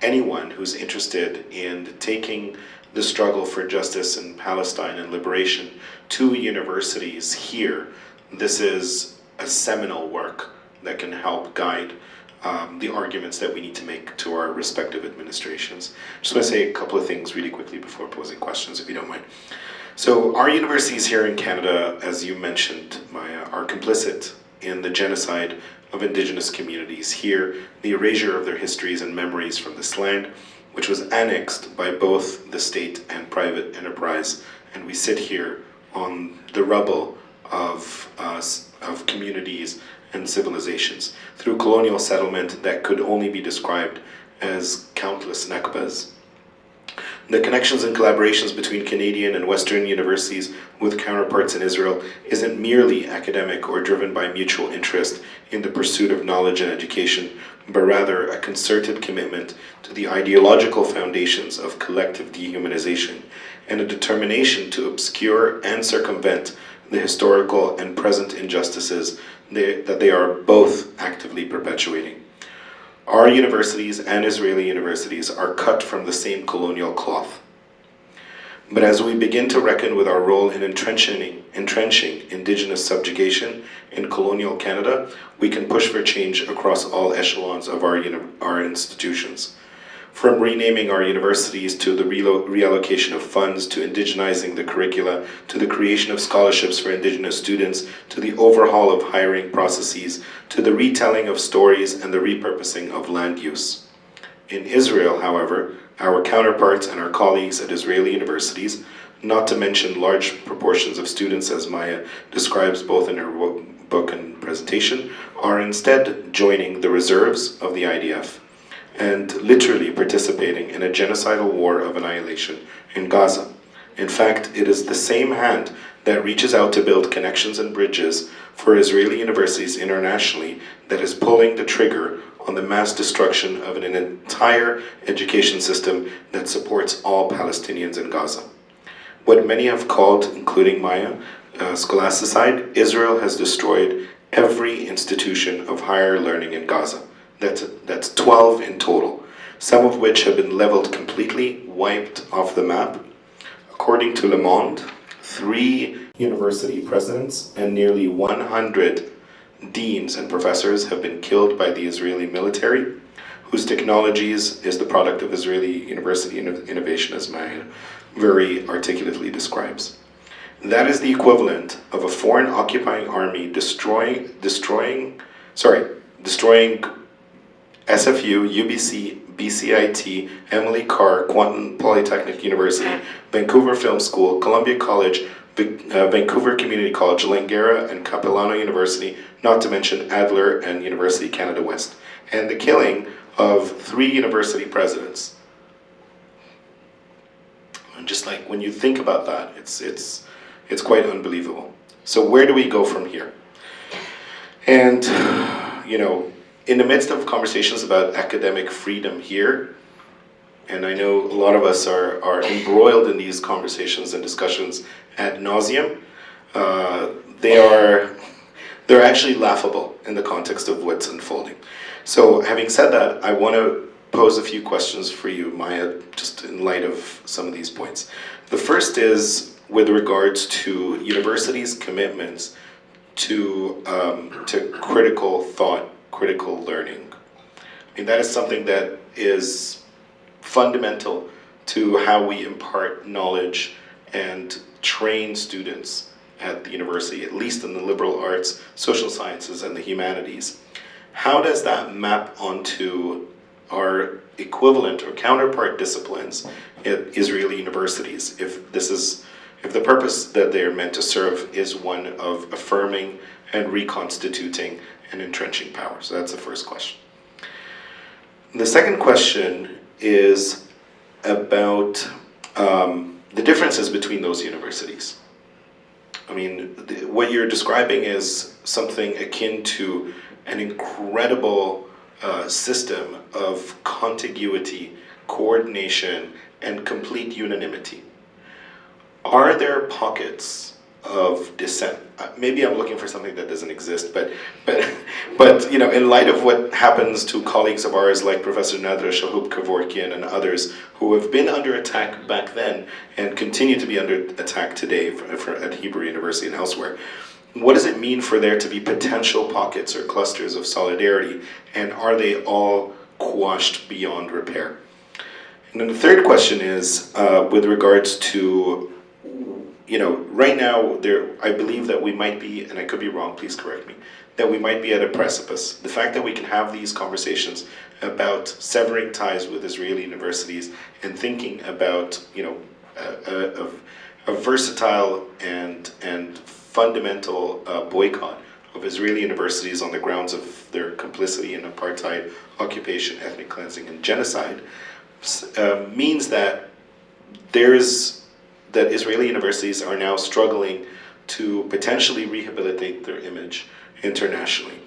anyone who's interested in taking the struggle for justice in Palestine and liberation to universities here, this is a seminal work that can help guide the arguments that we need to make to our respective administrations. Just want to say a couple of things really quickly before posing questions, if you don't mind. So our universities here in Canada, as you mentioned, Maya, are complicit in the genocide of Indigenous communities here, the erasure of their histories and memories from this land, which was annexed by both the state and private enterprise. And we sit here on the rubble of communities and civilizations through colonial settlement that could only be described as countless Nakbas. The connections and collaborations between Canadian and Western universities with counterparts in Israel isn't merely academic or driven by mutual interest in the pursuit of knowledge and education, but rather a concerted commitment to the ideological foundations of collective dehumanization and a determination to obscure and circumvent the historical and present injustices that they are both actively perpetuating. Our universities and Israeli universities are cut from the same colonial cloth. But as we begin to reckon with our role in entrenching Indigenous subjugation in colonial Canada, we can push for change across all echelons of our institutions. From renaming our universities to the reallocation of funds, to indigenizing the curricula, to the creation of scholarships for Indigenous students, to the overhaul of hiring processes, to the retelling of stories and the repurposing of land use. In Israel, however, our counterparts and our colleagues at Israeli universities, not to mention large proportions of students, as Maya describes both in her book and presentation, are instead joining the reserves of the IDF and literally participating in a genocidal war of annihilation in Gaza. In fact, it is the same hand that reaches out to build connections and bridges for Israeli universities internationally that is pulling the trigger on the mass destruction of an entire education system that supports all Palestinians in Gaza. What many have called, including Maya, scholasticide, Israel has destroyed every institution of higher learning in Gaza. That's 12 in total, some of which have been leveled completely, wiped off the map. According to Le Monde, 3 university presidents and nearly 100 deans and professors have been killed by the Israeli military, whose technologies is the product of Israeli university innovation, as Maya very articulately describes. That is the equivalent of a foreign occupying army destroying SFU, UBC, BCIT, Emily Carr, Quentin Polytechnic University, Vancouver Film School, Columbia College, Vancouver Community College, Langara and Capilano University, not to mention Adler and University Canada West, and the killing of 3 university presidents. And just like when you think about that, it's quite unbelievable. So where do we go from here? And, in the midst of conversations about academic freedom here, and I know a lot of us are embroiled in these conversations and discussions ad nauseum, they're actually laughable in the context of what's unfolding. So having said that, I want to pose a few questions for you, Maya, just in light of some of these points. The first is with regards to universities' commitments to critical thought, critical learning. I mean, that is something that is fundamental to how we impart knowledge and train students at the university, at least in the liberal arts, social sciences, and the humanities. How does that map onto our equivalent or counterpart disciplines at Israeli universities, if the purpose that they are meant to serve is one of affirming and reconstituting and entrenching power? So that's the first question. The second question is about the differences between those universities. I mean, what you're describing is something akin to an incredible system of contiguity, coordination, and complete unanimity. Are there pockets of dissent? Maybe I'm looking for something that doesn't exist, but in light of what happens to colleagues of ours like Professor Nadra Shahub-Kevorkian and others who have been under attack back then and continue to be under attack today at Hebrew University and elsewhere, what does it mean for there to be potential pockets or clusters of solidarity, and are they all quashed beyond repair? And then the third question is with regards to, right now, I believe that we might be, and I could be wrong, please correct me, that we might be at a precipice. The fact that we can have these conversations about severing ties with Israeli universities and thinking about, a versatile and fundamental boycott of Israeli universities on the grounds of their complicity in apartheid, occupation, ethnic cleansing, and genocide, means that that Israeli universities are now struggling to potentially rehabilitate their image internationally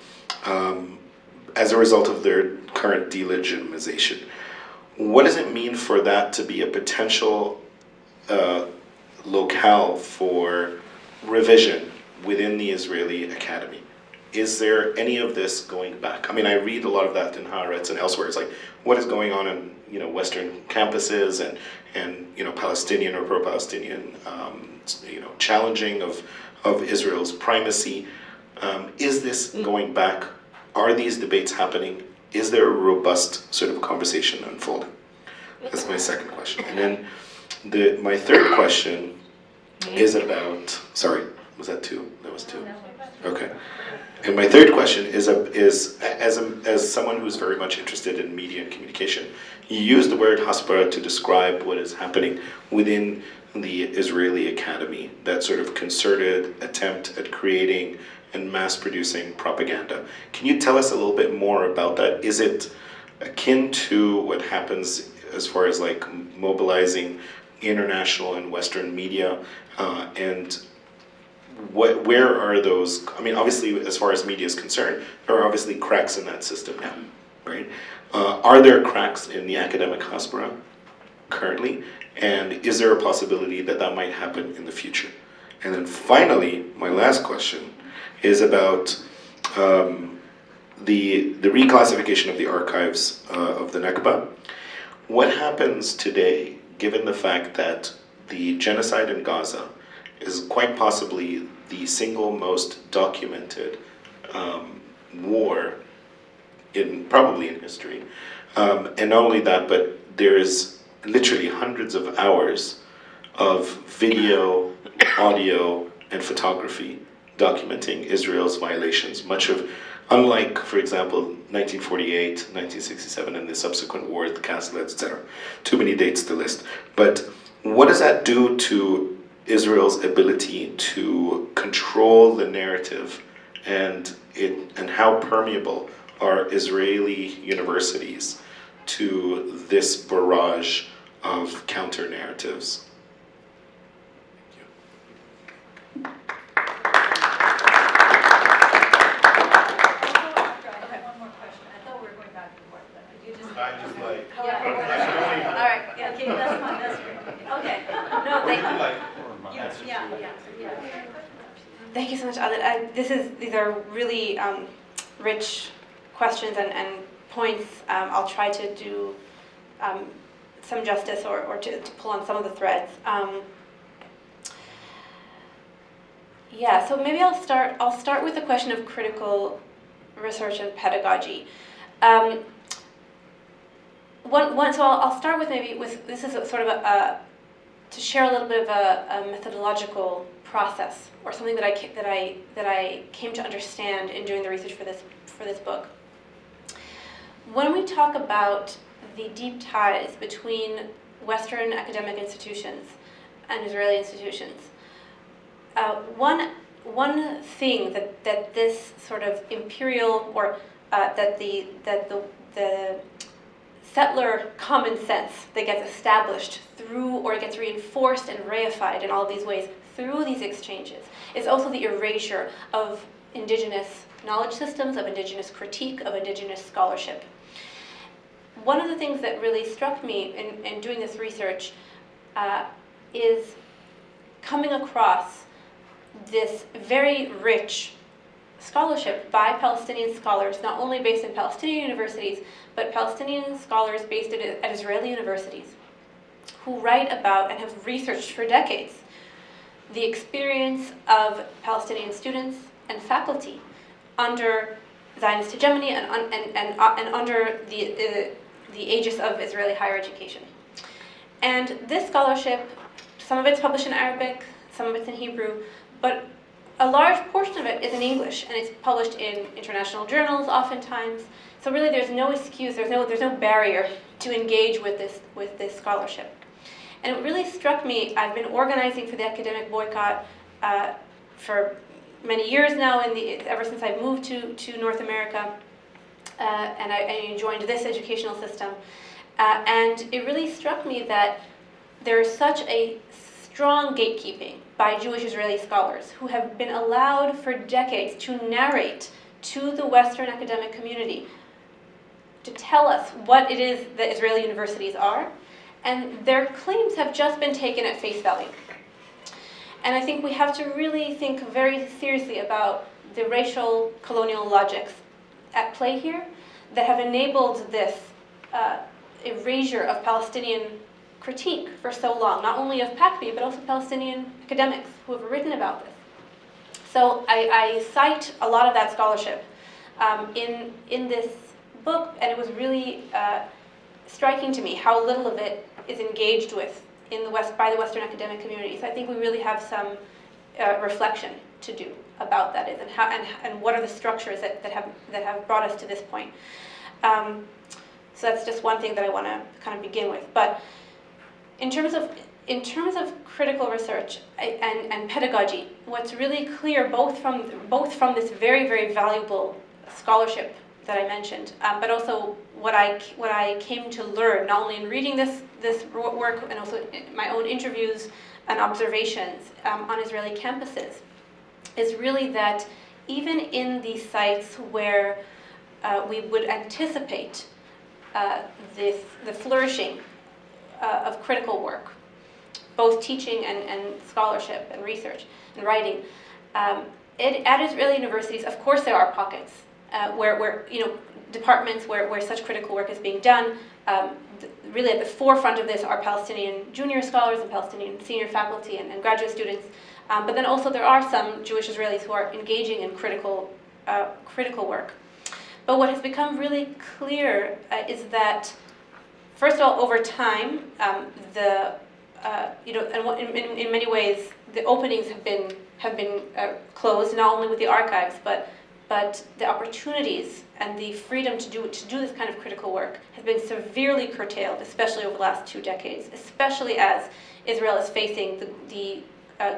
as a result of their current delegitimization. What does it mean for that to be a potential locale for revision within the Israeli academy? Is there any of this going back? I mean, I read a lot of that in Haaretz and elsewhere. It's like, what is going on in Western campuses and Palestinian or pro-Palestinian challenging of Israel's primacy? Is this going back? Are these debates happening? Is there a robust sort of conversation unfolding? That's my second question. And then my third question is about, sorry, was that two? That was two. Okay. And my third question is as someone who's very much interested in media and communication, you use the word hasbara to describe what is happening within the Israeli academy, that sort of concerted attempt at creating and mass producing propaganda. Can you tell us a little bit more about that? Is it akin to what happens as far as like mobilizing international and Western media, and where are those? I mean, obviously, as far as media is concerned, there are obviously cracks in that system now, right? Are there cracks in the academic hasbara currently, and is there a possibility that that might happen in the future? And then finally, my last question is about the reclassification of the archives of the Nakba. What happens today, given the fact that the genocide in Gaza is quite possibly the single most documented war probably in history, and not only that, but there's literally hundreds of hours of video, audio, and photography documenting Israel's violations, unlike, for example, 1948, 1967, and the subsequent wars, the Caslets, etc. Too many dates to list. But what does that do to Israel's ability to control the narrative, and how permeable are Israeli universities to this barrage of counter-narratives? Thank you so much, Adit. These are really rich questions and points. I'll try to do some justice or to pull on some of the threads. So maybe I'll start with the question of critical research and pedagogy. So I'll start with this is sort of to share a little bit of a methodological process, or something that I came to understand in doing the research for this book. When we talk about the deep ties between Western academic institutions and Israeli institutions, one thing that this sort of imperial, or that the settler common sense that gets established through, or gets reinforced and reified in all of these ways through these exchanges, is also the erasure of indigenous knowledge systems, of indigenous critique, of indigenous scholarship. One of the things that really struck me in doing this research is coming across this very rich scholarship by Palestinian scholars, not only based in Palestinian universities, but Palestinian scholars based at Israeli universities, who write about and have researched for decades the experience of Palestinian students and faculty under Zionist hegemony and under the aegis of Israeli higher education. And this scholarship, some of it's published in Arabic, some of it's in Hebrew, but a large portion of it is in English, and it's published in international journals oftentimes. So really there's no excuse, there's no barrier to engage with this scholarship. And it really struck me, I've been organizing for the academic boycott for many years now, ever since I moved to North America, and I joined this educational system. And it really struck me that there is such a strong gatekeeping by Jewish Israeli scholars who have been allowed for decades to narrate to the Western academic community, to tell us what it is that Israeli universities are, and their claims have just been taken at face value. And I think we have to really think very seriously about the racial colonial logics at play here that have enabled this erasure of Palestinian critique for so long, not only of PACB, but also Palestinian academics who have written about this. So I cite a lot of that scholarship in this book, and it was really striking to me how little of it is engaged with by the Western academic community. So I think we really have some reflection to do about that and what are the structures that have brought us to this point. So that's just one thing that I want to kind of begin with. But in terms of critical research and pedagogy, what's really clear both from this very, very valuable scholarship that I mentioned, but also what I came to learn, not only in reading this work and also in my own interviews and observations on Israeli campuses, is really that even in these sites where we would anticipate the flourishing of critical work, both teaching and scholarship and research and writing, at Israeli universities, of course, there are pockets where departments where such critical work is being done. Really at the forefront of this are Palestinian junior scholars and Palestinian senior faculty and graduate students. But then also there are some Jewish Israelis who are engaging in critical work. But what has become really clear is that, first of all, over time, in many ways, the openings have been closed, not only with the archives, but the opportunities and the freedom to do this kind of critical work has been severely curtailed, especially over the last 2 decades, especially as Israel is facing the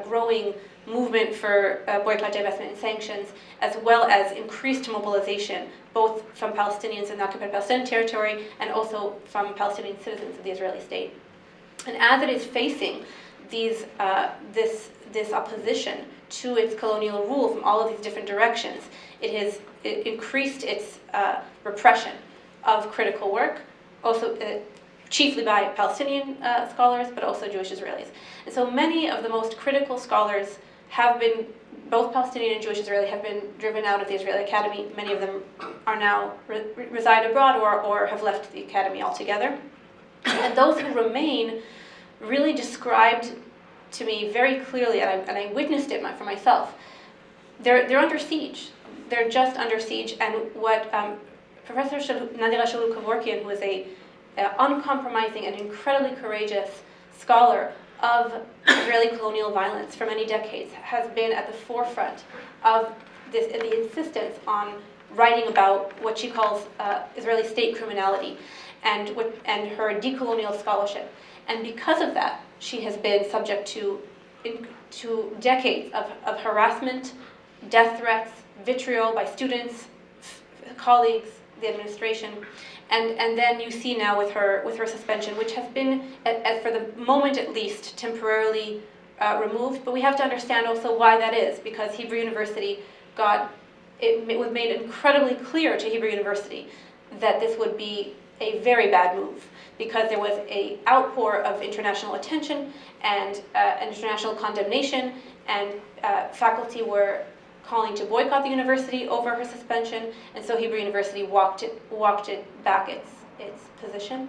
growing movement for boycott, divestment, and sanctions, as well as increased mobilization, both from Palestinians in the occupied Palestinian territory and also from Palestinian citizens of the Israeli state. And as it is facing this opposition to its colonial rule from all of these different directions, it has increased its repression of critical work, also chiefly by Palestinian scholars, but also Jewish Israelis. And so many of the most critical scholars have been, both Palestinian and Jewish Israeli, have been driven out of the Israeli Academy. Many of them are now reside abroad or have left the academy altogether. And those who remain really described to me very clearly, and I witnessed it for myself, they're under siege. They're just under siege. And what Professor Nadira Shalou-Kevorkian, who is a uncompromising and incredibly courageous scholar of Israeli colonial violence for many decades, has been at the forefront of the insistence on writing about what she calls Israeli state criminality and her decolonial scholarship. And because of that, she has been subject to decades of harassment, death threats, vitriol by students, colleagues, the administration. And then you see now with her suspension, which has been, for the moment at least, temporarily removed. But we have to understand also why that is, because Hebrew University it was made incredibly clear to Hebrew University that this would be a very bad move, because there was an outpour of international attention and international condemnation, and faculty were calling to boycott the university over her suspension, and so Hebrew University walked it back its position.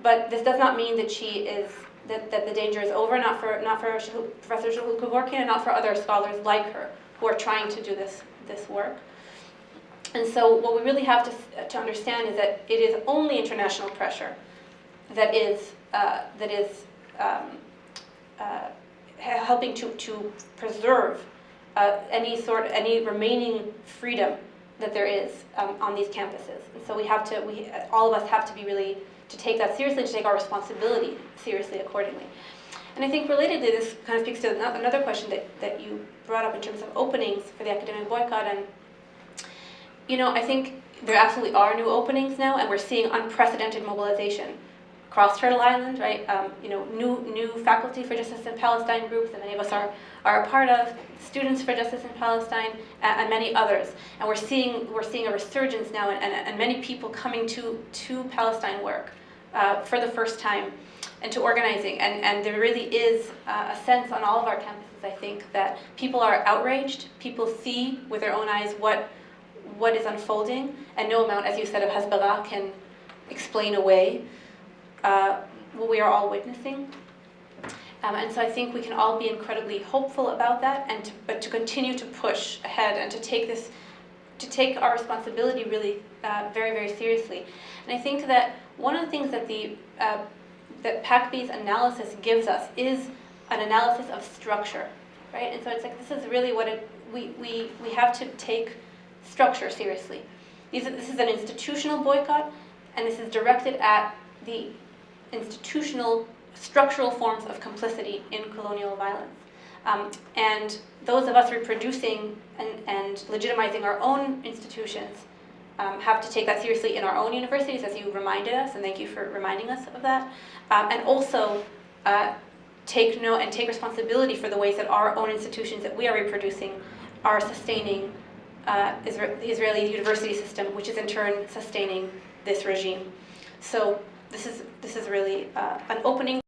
But this does not mean that she is that the danger is over, not for Professor Kevorkian and not for other scholars like her who are trying to do this work. And so what we really have to understand is that it is only international pressure that is helping to preserve any remaining freedom that there is on these campuses. And so all of us have to be really to take that seriously, and to take our responsibility seriously accordingly. And I think relatedly, this kind of speaks to another question that you brought up in terms of openings for the academic boycott. And I think there absolutely are new openings now, and we're seeing unprecedented mobilization across Turtle Island, right? New faculty for Justice in Palestine groups that many of us are a part of, students for Justice in Palestine, and many others. And we're seeing a resurgence now, and many people coming to Palestine work for the first time, and to organizing. And there really is a sense on all of our campuses, I think, that people are outraged. People see with their own eyes what is unfolding, and no amount, as you said, of Hezbollah can explain away what we are all witnessing. And so I think we can all be incredibly hopeful about that, but to continue to push ahead and to take our responsibility really very, very seriously. And I think that one of the things that that PACB's analysis gives us is an analysis of structure, right? And so it's like, this is really what we have to take structure seriously. This is an institutional boycott, and this is directed at the institutional, structural forms of complicity in colonial violence. And those of us reproducing and legitimizing our own institutions have to take that seriously in our own universities, as you reminded us, and thank you for reminding us of that. And also take note and take responsibility for the ways that our own institutions that we are reproducing are sustaining the Israeli university system, which is in turn sustaining this regime. So this is really an opening.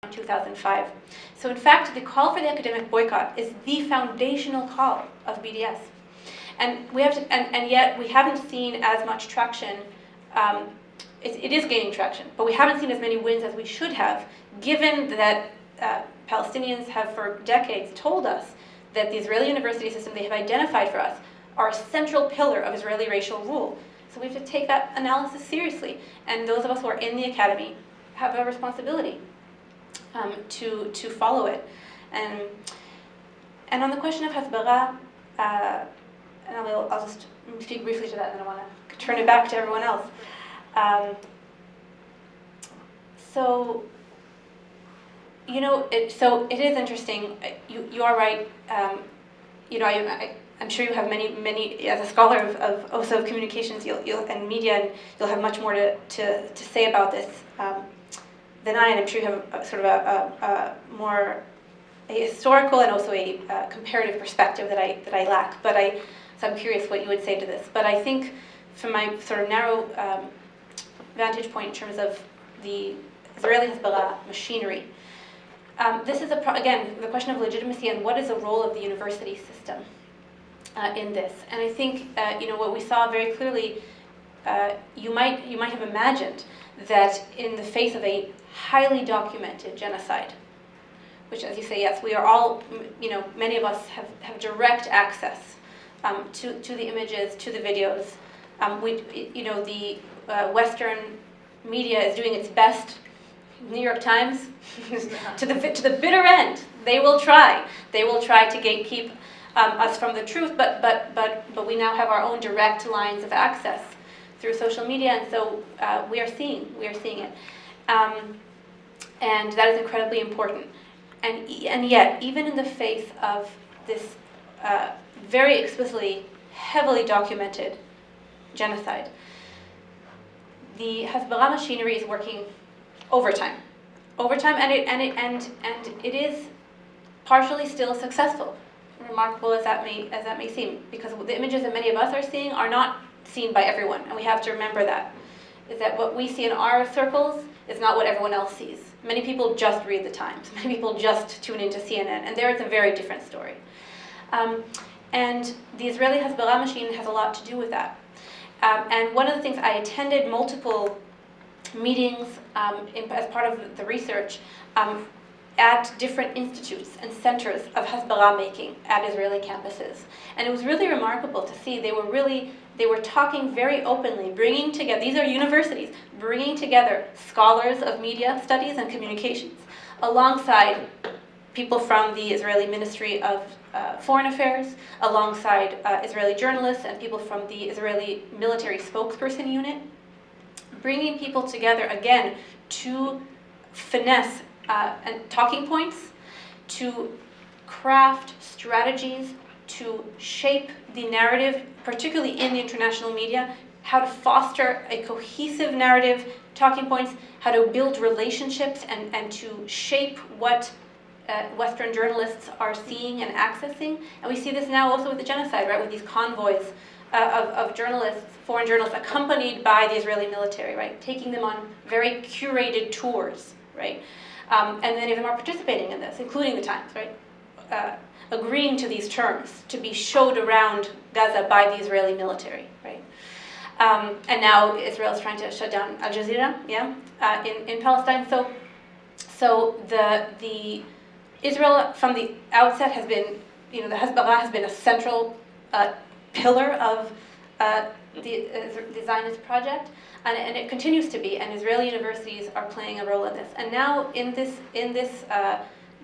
In 2005. So in fact, the call for the academic boycott is the foundational call of BDS. And we have to, and yet we haven't seen as much traction. It is gaining traction, but we haven't seen as many wins as we should have, given that Palestinians have for decades told us that the Israeli university system they have identified for us are a central pillar of Israeli racial rule. So we have to take that analysis seriously, and those of us who are in the academy have a responsibility to follow it. And on the question of Hezbollah, and I'll just speak briefly to that, and then I want to turn it back to everyone else. So it is interesting. You are right. I'm sure you have many as a scholar of also of communications and media, and you'll have much more to say about this than I. And I'm sure you have sort of a more historical and also a comparative perspective that I lack. So I'm curious what you would say to this. But I think from my sort of narrow vantage point in terms of the Israeli Hezbollah machinery, this is again the question of legitimacy and what is the role of the university system in this. And I think what we saw very clearly, you might have imagined that in the face of a highly documented genocide, which, as you say, yes, we are all, many of us have direct access to the images, to the videos. The Western media is doing its best. New York Times, to the bitter end, they will try to gatekeep us from the truth. But we now have our own direct lines of access through social media, and so we are seeing it, and that is incredibly important. And yet, even in the face of this very explicitly, heavily documented genocide, the Hezbollah machinery is working overtime, and it is partially still successful, remarkable as that may seem, because the images that many of us are seeing are not seen by everyone, and we have to remember that. is that what we see in our circles is not what everyone else sees. Many people just read the Times. Many people just tune into CNN, and there it's a very different story. And the Israeli Hezbollah machine has a lot to do with that. And one of the things, I attended multiple meetings as part of the research at different institutes and centers of Hezbollah making at Israeli campuses. And it was really remarkable to see they were talking very openly, bringing together, these are universities, bringing together scholars of media studies and communications alongside people from the Israeli Ministry of Foreign Affairs, alongside Israeli journalists and people from the Israeli military spokesperson unit, bringing people together again to finesse and talking points, to craft strategies, to shape the narrative, particularly in the international media, how to foster a cohesive narrative, talking points, how to build relationships and to shape what Western journalists are seeing and accessing. And we see this now also with the genocide, right, with these convoys of journalists, foreign journalists, accompanied by the Israeli military, right, taking them on very curated tours, right, and many of them are participating in this, including the Times, right, agreeing to these terms to be showed around Gaza by the Israeli military, right, and now Israel is trying to shut down Al Jazeera, yeah, in Palestine. So the Israel from the outset has been, the Hezbollah has been a central pillar of the Zionist project, and it continues to be, and Israeli universities are playing a role in this. And now in this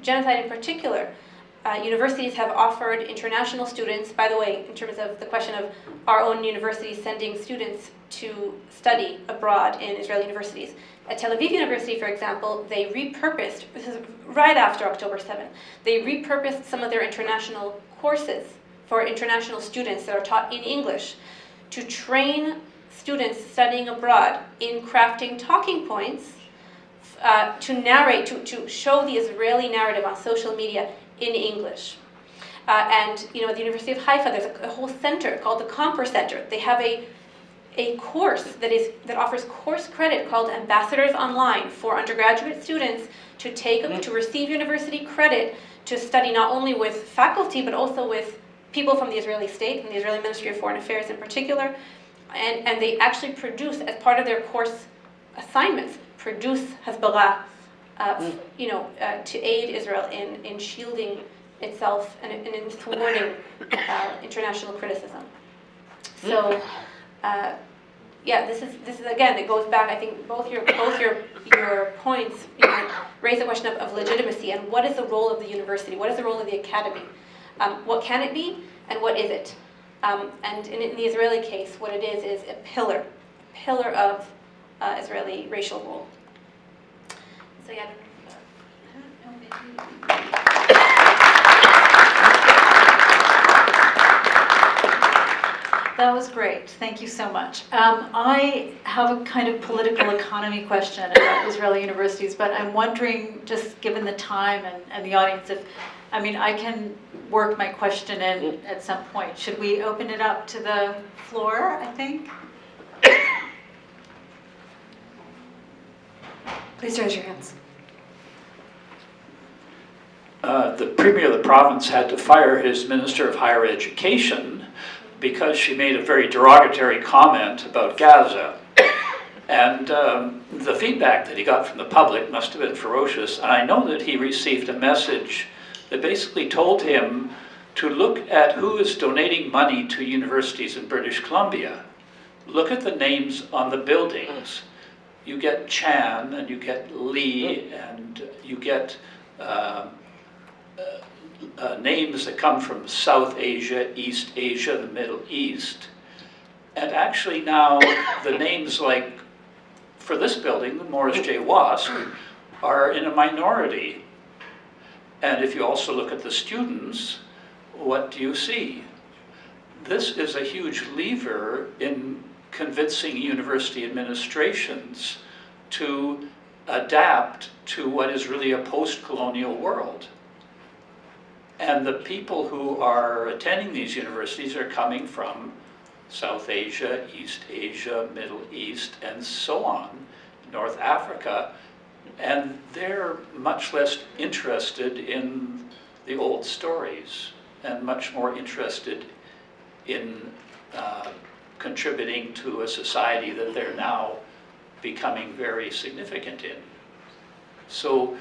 genocide in particular, universities have offered international students, by the way, in terms of the question of our own universities sending students to study abroad in Israeli universities. At Tel Aviv University, for example, they repurposed, this is right after October 7th, they repurposed some of their international courses for international students that are taught in English to train students studying abroad in crafting talking points to narrate, to show the Israeli narrative on social media in English. And at the University of Haifa, there's a whole center called the Comper Center. They have a course that offers course credit called Ambassadors Online for undergraduate students to receive university credit to study not only with faculty but also with people from the Israeli state and the Israeli Ministry of Foreign Affairs in particular, and they actually produce, as part of their course assignments, produce Hezbollah, to aid Israel in shielding itself and in thwarting international criticism. So, this is again, it goes back. I think both your points raise the question of legitimacy and what is the role of the university, what is the role of the academy, what can it be and what is it, and in the Israeli case, what it is a pillar of Israeli racial role. So yeah. That was great. Thank you so much. I have a kind of political economy question about Israeli universities, but I'm wondering, just given the time and the audience, I can work my question in at some point. Should we open it up to the floor, I think? Please raise your hands. The premier of the province had to fire his minister of higher education because she made a very derogatory comment about Gaza. And the feedback that he got from the public must have been ferocious. And I know that he received a message that basically told him to look at who is donating money to universities in British Columbia. Look at the names on the buildings. You get Chan, and you get Lee, and you get names that come from South Asia, East Asia, the Middle East. And actually now the names like, for this building, the Morris J. Wasp, are in a minority. And if you also look at the students, what do you see? This is a huge lever in convincing university administrations to adapt to what is really a post-colonial world. And the people who are attending these universities are coming from South Asia, East Asia, Middle East, and so on, North Africa, and they're much less interested in the old stories and much more interested in contributing to a society that they're now becoming very significant in. So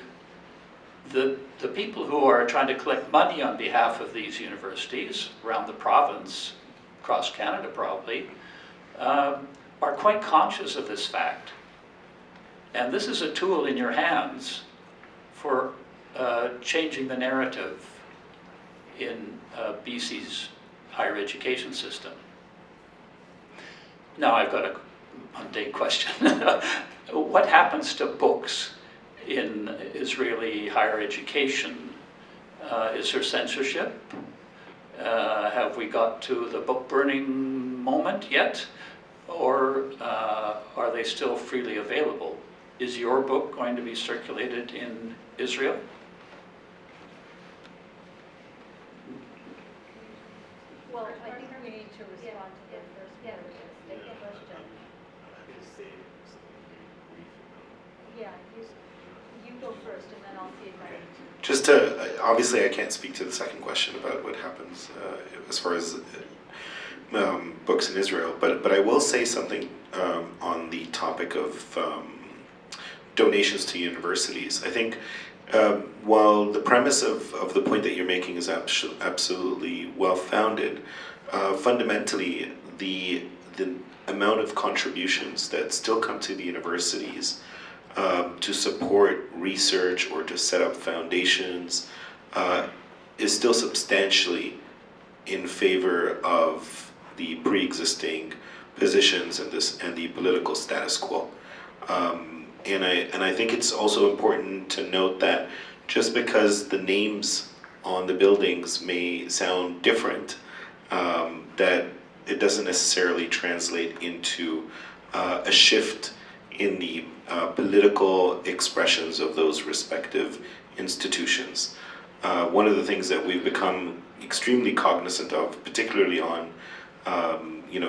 the people who are trying to collect money on behalf of these universities around the province, across Canada probably, are quite conscious of this fact. And this is a tool in your hands for changing the narrative in BC's higher education system. Now I've got a mundane question. What happens to books in Israeli higher education? Is there censorship? Have we got to the book burning moment yet? Or are they still freely available? Is your book going to be circulated in Israel? Well, I think we need to respond to the first part of this. Take the question. Yeah, you go first, and then I'll see if I need to. Just to, obviously I can't speak to the second question about what happens as far as books in Israel, but I will say something on the topic of donations to universities. I think while the premise of the point that you're making is absolutely well-founded, fundamentally the amount of contributions that still come to the universities to support research or to set up foundations is still substantially in favor of the pre-existing positions and the political status quo. And I think it's also important to note that just because the names on the buildings may sound different, that it doesn't necessarily translate into a shift in the political expressions of those respective institutions. One of the things that we've become extremely cognizant of, particularly on,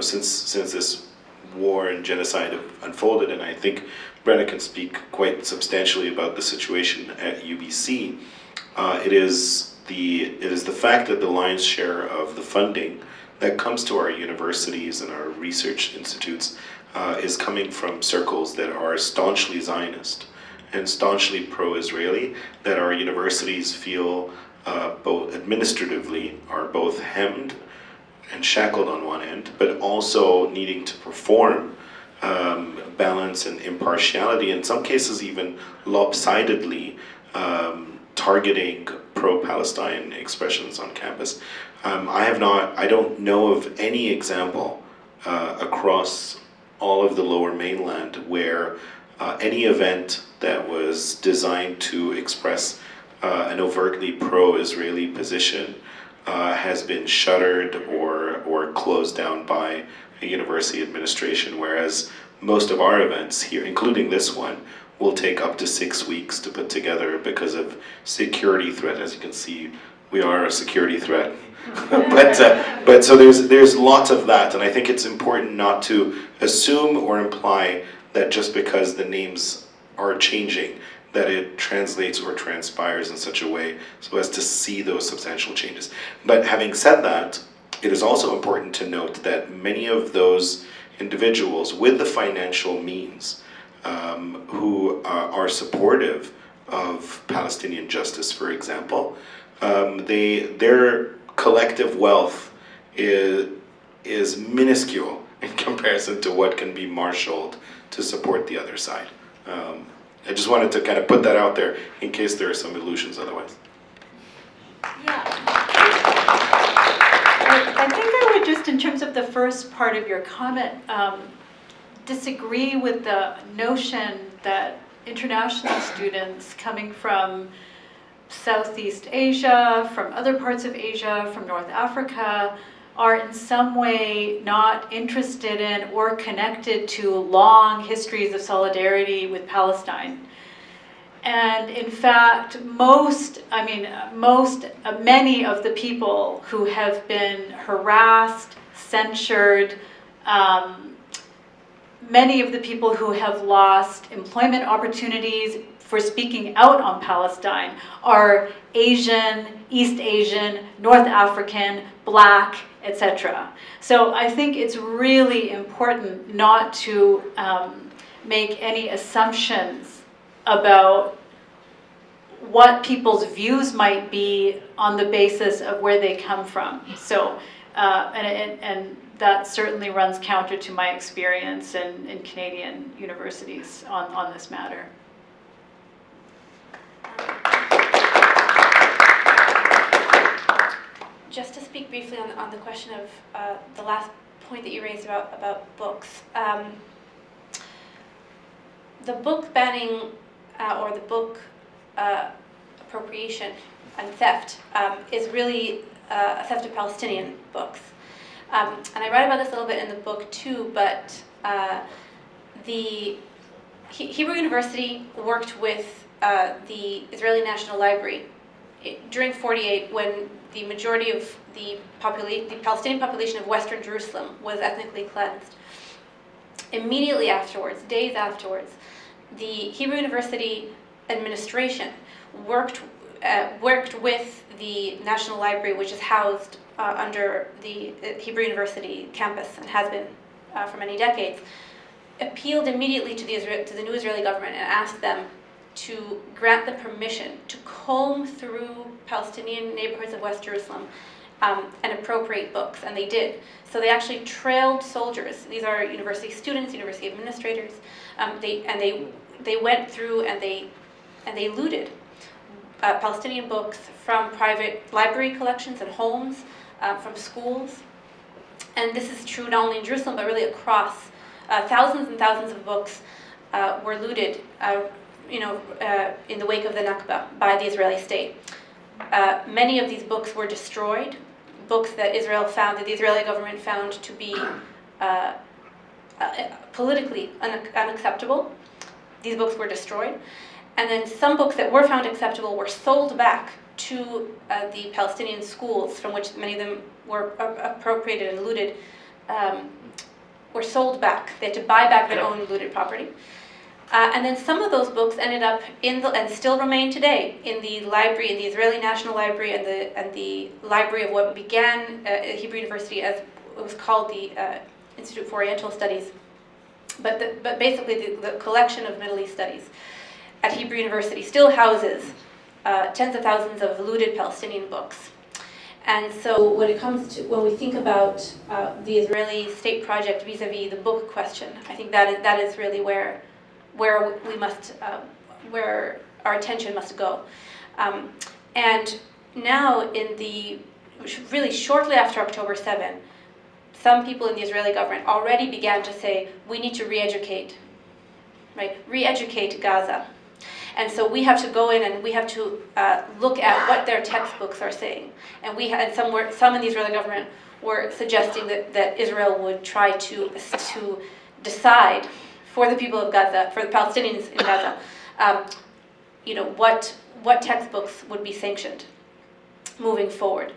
since this war and genocide unfolded, and I think Brenna can speak quite substantially about the situation at UBC. It is the fact that the lion's share of the funding that comes to our universities and our research institutes is coming from circles that are staunchly Zionist and staunchly pro-Israeli, that our universities feel both administratively are both hemmed and shackled on one end, but also needing to perform balance and impartiality, in some cases even lopsidedly targeting pro-Palestine expressions on campus. I don't know of any example across all of the Lower Mainland where any event that was designed to express an overtly pro-Israeli position has been shuttered or closed down by a university administration, whereas most of our events here, including this one, will take up to 6 weeks to put together because of security threat. As you can see, we are a security threat. but so there's lots of that, and I think it's important not to assume or imply that just because the names are changing, that it translates or transpires in such a way so as to see those substantial changes. But having said that, it is also important to note that many of those individuals with the financial means who are supportive of Palestinian justice, for example, their collective wealth is minuscule in comparison to what can be marshaled to support the other side. I just wanted to kind of put that out there in case there are some illusions otherwise. Yeah. I think I would just, in terms of the first part of your comment, disagree with the notion that international students coming from Southeast Asia, from other parts of Asia, from North Africa, are in some way not interested in or connected to long histories of solidarity with Palestine. And in fact, many of the people who have been harassed, censured, Many of the people who have lost employment opportunities for speaking out on Palestine are Asian, East Asian, North African, Black, etc. So I think it's really important not to make any assumptions about what people's views might be on the basis of where they come from. So, and that certainly runs counter to my experience in Canadian universities on this matter. Just to speak briefly on the question of the last point that you raised about books. The book banning or the book appropriation and theft is really a theft of Palestinian books. And I write about this a little bit in the book too, but the Hebrew University worked with the Israeli National Library during '48 when the majority of the Palestinian population of Western Jerusalem was ethnically cleansed. Immediately afterwards, days afterwards, the Hebrew University administration worked with the National Library, which is housed under the Hebrew University campus and has been for many decades, appealed immediately to the new Israeli government and asked them to grant them permission to comb through Palestinian neighborhoods of West Jerusalem and appropriate books, and they did. So they actually trailed soldiers. These are university students, university administrators. They went through and they looted Palestinian books from private library collections and homes, from schools. And this is true not only in Jerusalem, but really across. Thousands and thousands of books were looted in the wake of the Nakba by the Israeli state. Many of these books were destroyed, books that the Israeli government found to be politically unacceptable. These books were destroyed. And then some books that were found acceptable were sold back to the Palestinian schools, from which many of them were appropriated and looted, were sold back. They had to buy back their own looted property. And then some of those books ended up and still remain today in the library, in the Israeli National Library and the library of what began at Hebrew University as it was called the Institute for Oriental Studies, but basically the collection of Middle East studies at Hebrew University still houses tens of thousands of looted Palestinian books. And so when we think about the Israeli state project vis-a-vis the book question, I think that is really where we must, where our attention must go. And now really shortly after October 7, some people in the Israeli government already began to say, we need to re-educate Gaza. And so we have to go in and we have to look at what their textbooks are saying. And some in the Israeli government were suggesting that Israel would try to decide for the people of Gaza, for the Palestinians in Gaza, what textbooks would be sanctioned moving forward.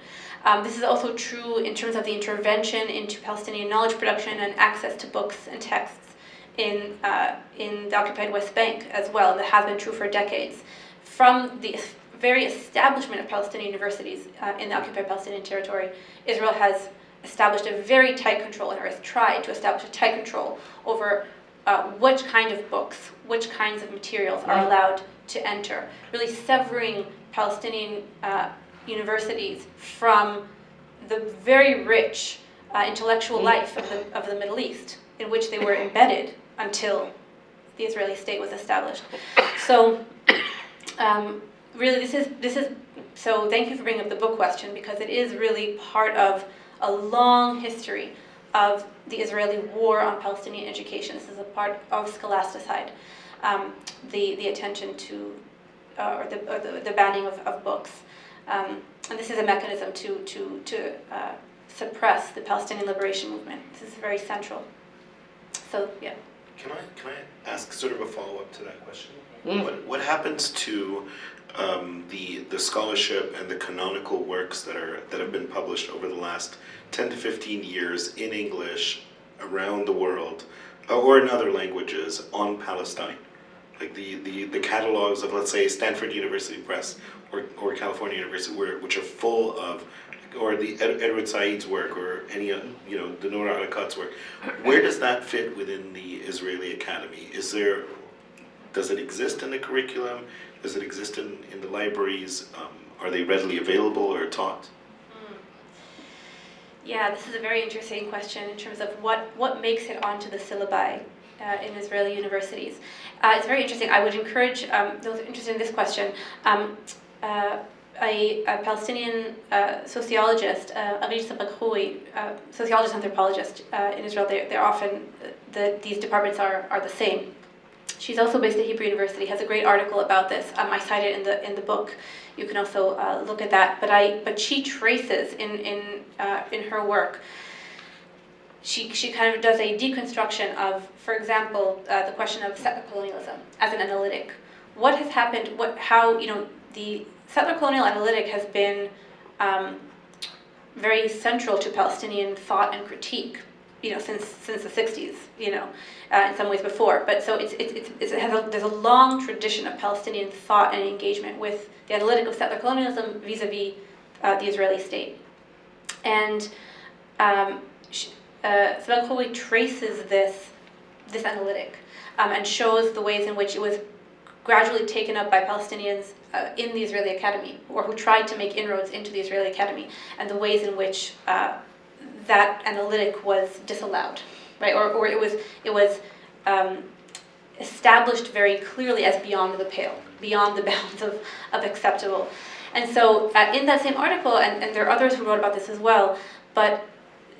This is also true in terms of the intervention into Palestinian knowledge production and access to books and texts in the occupied West Bank as well, and that has been true for decades. From the very establishment of Palestinian universities in the occupied Palestinian territory, Israel has established a very tight control, or has tried to establish a tight control over which kind of books, which kinds of materials are allowed to enter, really severing Palestinian universities from the very rich intellectual life of the Middle East, in which they were embedded until the Israeli state was established. So really this is so thank you for bringing up the book question, because it is really part of a long history of the Israeli war on Palestinian education. This is a part of scholasticide, the attention to or the banning of books, and this is a mechanism to suppress the Palestinian liberation movement. This is very central. So yeah. Can I ask sort of a follow-up to that question? What happens to the scholarship and the canonical works that have been published over the last 10 to 15 years in English around the world, or in other languages, on Palestine? Like the catalogs of, let's say, Stanford University Press or California University, which are full of, or the Edward Said's work, or any, the Noor Arakat's work. Where does that fit within the Israeli Academy? Does it exist in the curriculum? Does it exist in the libraries? Are they readily available or taught? Yeah, this is a very interesting question in terms of what makes it onto the syllabi in Israeli universities. It's very interesting. I would encourage those interested in this question. A Palestinian sociologist, Ivory, sociologist anthropologist in Israel, they're often, these departments are the same. She's also based at Hebrew University, has a great article about this. I cite it in the book. You can also look at that. But she traces in her work, she kind of does a deconstruction of, for example, the question of settler colonialism as an analytic. What has happened? How the settler colonial analytic has been very central to Palestinian thought and critique, since the 60s, in some ways before. But so there's a long tradition of Palestinian thought and engagement with the analytic of settler colonialism vis-a-vis the Israeli state. And Sabag Khoui traces this analytic and shows the ways in which it was gradually taken up by Palestinians in the Israeli Academy, or who tried to make inroads into the Israeli Academy, and the ways in which that analytic was disallowed, right? Or it was established very clearly as beyond the pale, beyond the bounds of acceptable. And so in that same article, and there are others who wrote about this as well, but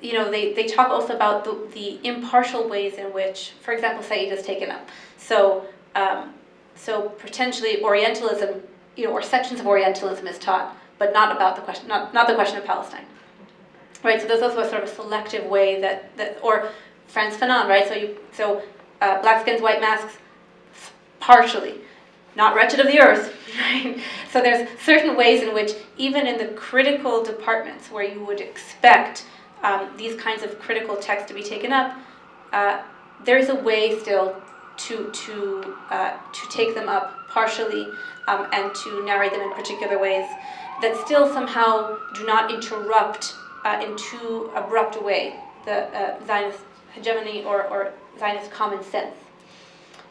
they talk also about the impartial ways in which, for example, Said is taken up. So potentially Orientalism, or sections of Orientalism is taught, but not about the question, not the question of Palestine, right? So there's also a sort of a selective way that or Frantz Fanon, right? So black skins, white masks, partially, not wretched of the earth, right? So there's certain ways in which, even in the critical departments where you would expect these kinds of critical texts to be taken up, there's a way still to take them up partially and to narrate them in particular ways that still somehow do not interrupt in too abrupt a way the Zionist hegemony or Zionist common sense.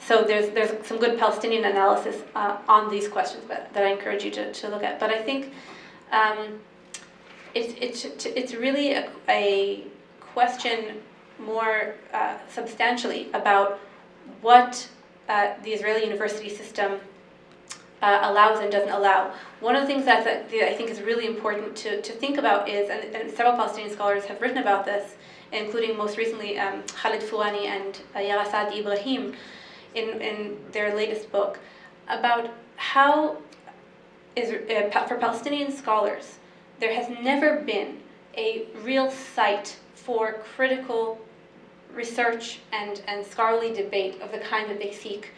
So there's some good Palestinian analysis on these questions that I encourage you to look at. But I think it's really a question more substantially about what the Israeli university system allows and doesn't allow. One of the things that I think is really important to think about is, and several Palestinian scholars have written about this, including most recently Khalid Fouani and Yara Saadi Ibrahim in their latest book, about how for Palestinian scholars there has never been a real site for critical research and scholarly debate of the kind that they seek.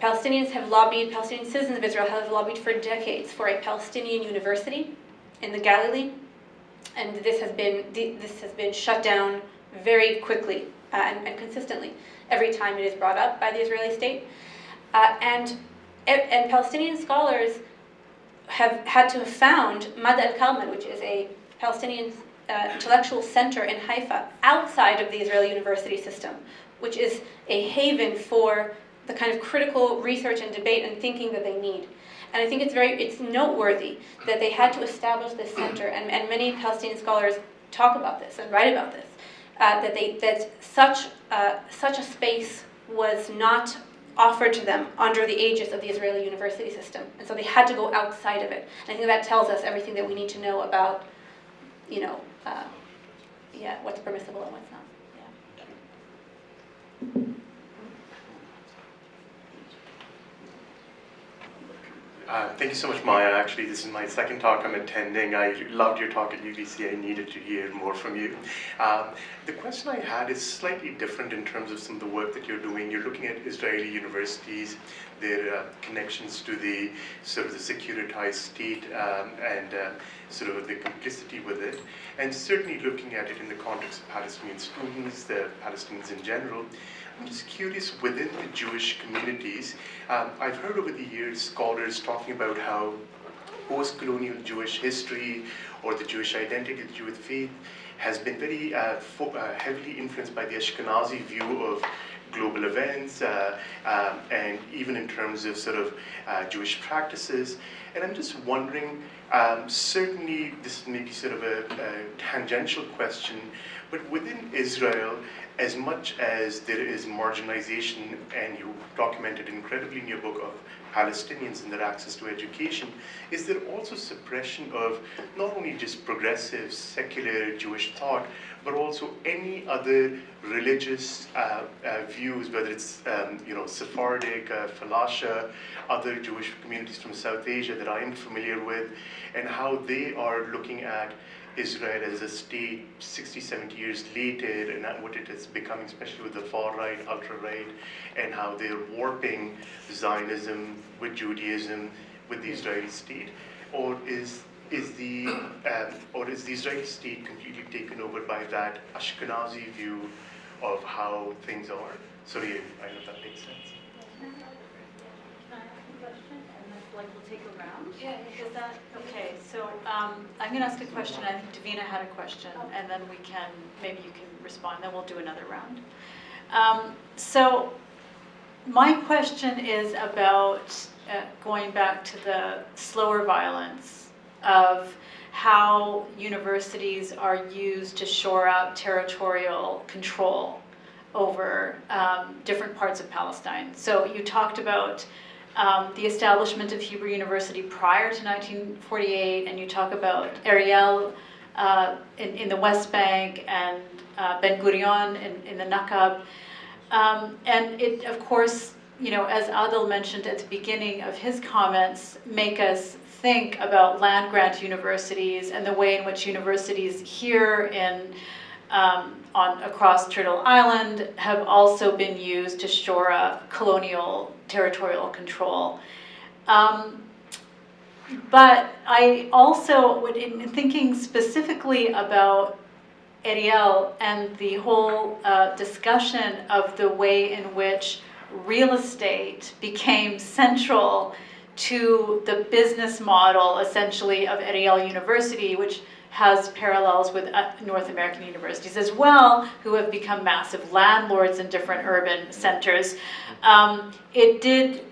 Palestinian citizens of Israel have lobbied for decades for a Palestinian university in the Galilee, and this has been shut down very quickly and consistently every time it is brought up by the Israeli state. And Palestinian scholars have had to have found Mad al-Karmel, which is a Palestinian intellectual center in Haifa, outside of the Israeli university system, which is a haven for the kind of critical research and debate and thinking that they need. And I think it's noteworthy that they had to establish this center, and many Palestinian scholars talk about this and write about this, that such a space was not offered to them under the aegis of the Israeli university system, and so they had to go outside of it. And I think that tells us everything that we need to know about, what's permissible and what's not. Thank you so much, Maya. Actually, this is my second talk I'm attending. I loved your talk at UBC. I needed to hear more from you. The question I had is slightly different in terms of some of the work that you're doing. You're looking at Israeli universities, their connections to the sort of the securitized state and sort of the complicity with it, and certainly looking at it in the context of Palestinian students, the Palestinians in general. I'm just curious, within the Jewish communities, I've heard over the years scholars talking about how post-colonial Jewish history or the Jewish identity, the Jewish faith, has been very heavily influenced by the Ashkenazi view of global events and even in terms of sort of Jewish practices. And I'm just wondering, certainly this may be sort of a tangential question, but within Israel, as much as there is marginalization, and you documented incredibly in your book of Palestinians and their access to education, is there also suppression of not only just progressive, secular Jewish thought, but also any other religious views, whether it's Sephardic, Falasha, other Jewish communities from South Asia that I'm familiar with, and how they are looking at Israel as a state 60, 70 years later, and what it is becoming, especially with the far-right, ultra-right, and how they're warping Zionism with Judaism, with the Israeli state? Or is the Israeli state completely taken over by that Ashkenazi view of how things are? Sorry, I don't know if that makes sense. Can I ask a question, and then we'll take a round? Yeah. Is that okay? So I'm going to ask a question. I think Davina had a question, and then maybe you can respond. Then we'll do another round. So my question is about going back to the slower violence of how universities are used to shore up territorial control over different parts of Palestine. So you talked about the establishment of Hebrew University prior to 1948, and you talk about Ariel in the West Bank and Ben Gurion in the Nakab. And it, of course, as Adil mentioned at the beginning of his comments, make us think about land-grant universities and the way in which universities here across Turtle Island have also been used to shore up colonial territorial control. But I also, in thinking specifically about Ariel and the whole discussion of the way in which real estate became central to the business model, essentially, of Ariel University, which has parallels with North American universities as well, who have become massive landlords in different urban centers. It did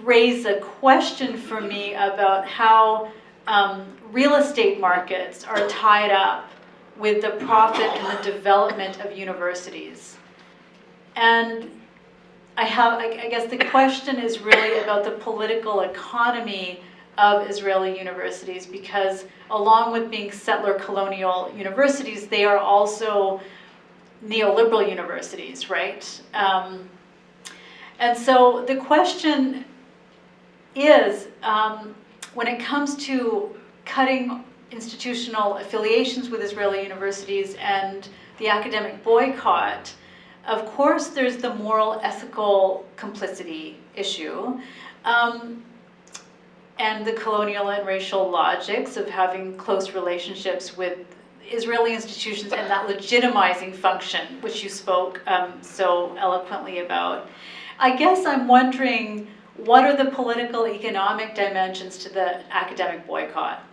raise a question for me about how real estate markets are tied up with the profit and the development of universities. And I guess the question is really about the political economy of Israeli universities, because along with being settler colonial universities, they are also neoliberal universities, right? And so the question is, when it comes to cutting institutional affiliations with Israeli universities and the academic boycott, of course there's the moral, ethical complicity issue, and the colonial and racial logics of having close relationships with Israeli institutions and that legitimizing function, which you spoke so eloquently about. I guess I'm wondering, what are the political economic dimensions to the academic boycott?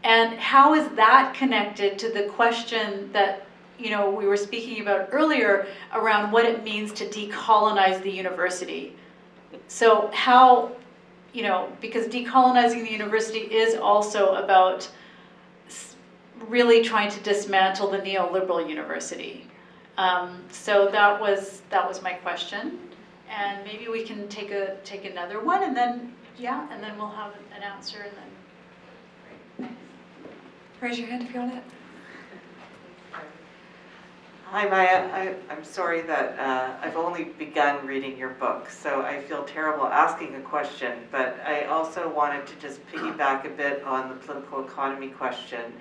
And how is that connected to the question that we were speaking about earlier around what it means to decolonize the university? So how, because decolonizing the university is also about really trying to dismantle the neoliberal university. So that was my question, and maybe we can take another one, and then we'll have an answer, and then. Great, thanks. Raise your hand if you want it. Hi, Maya. I'm sorry that I've only begun reading your book, so I feel terrible asking a question, but I also wanted to just piggyback a bit on the political economy question,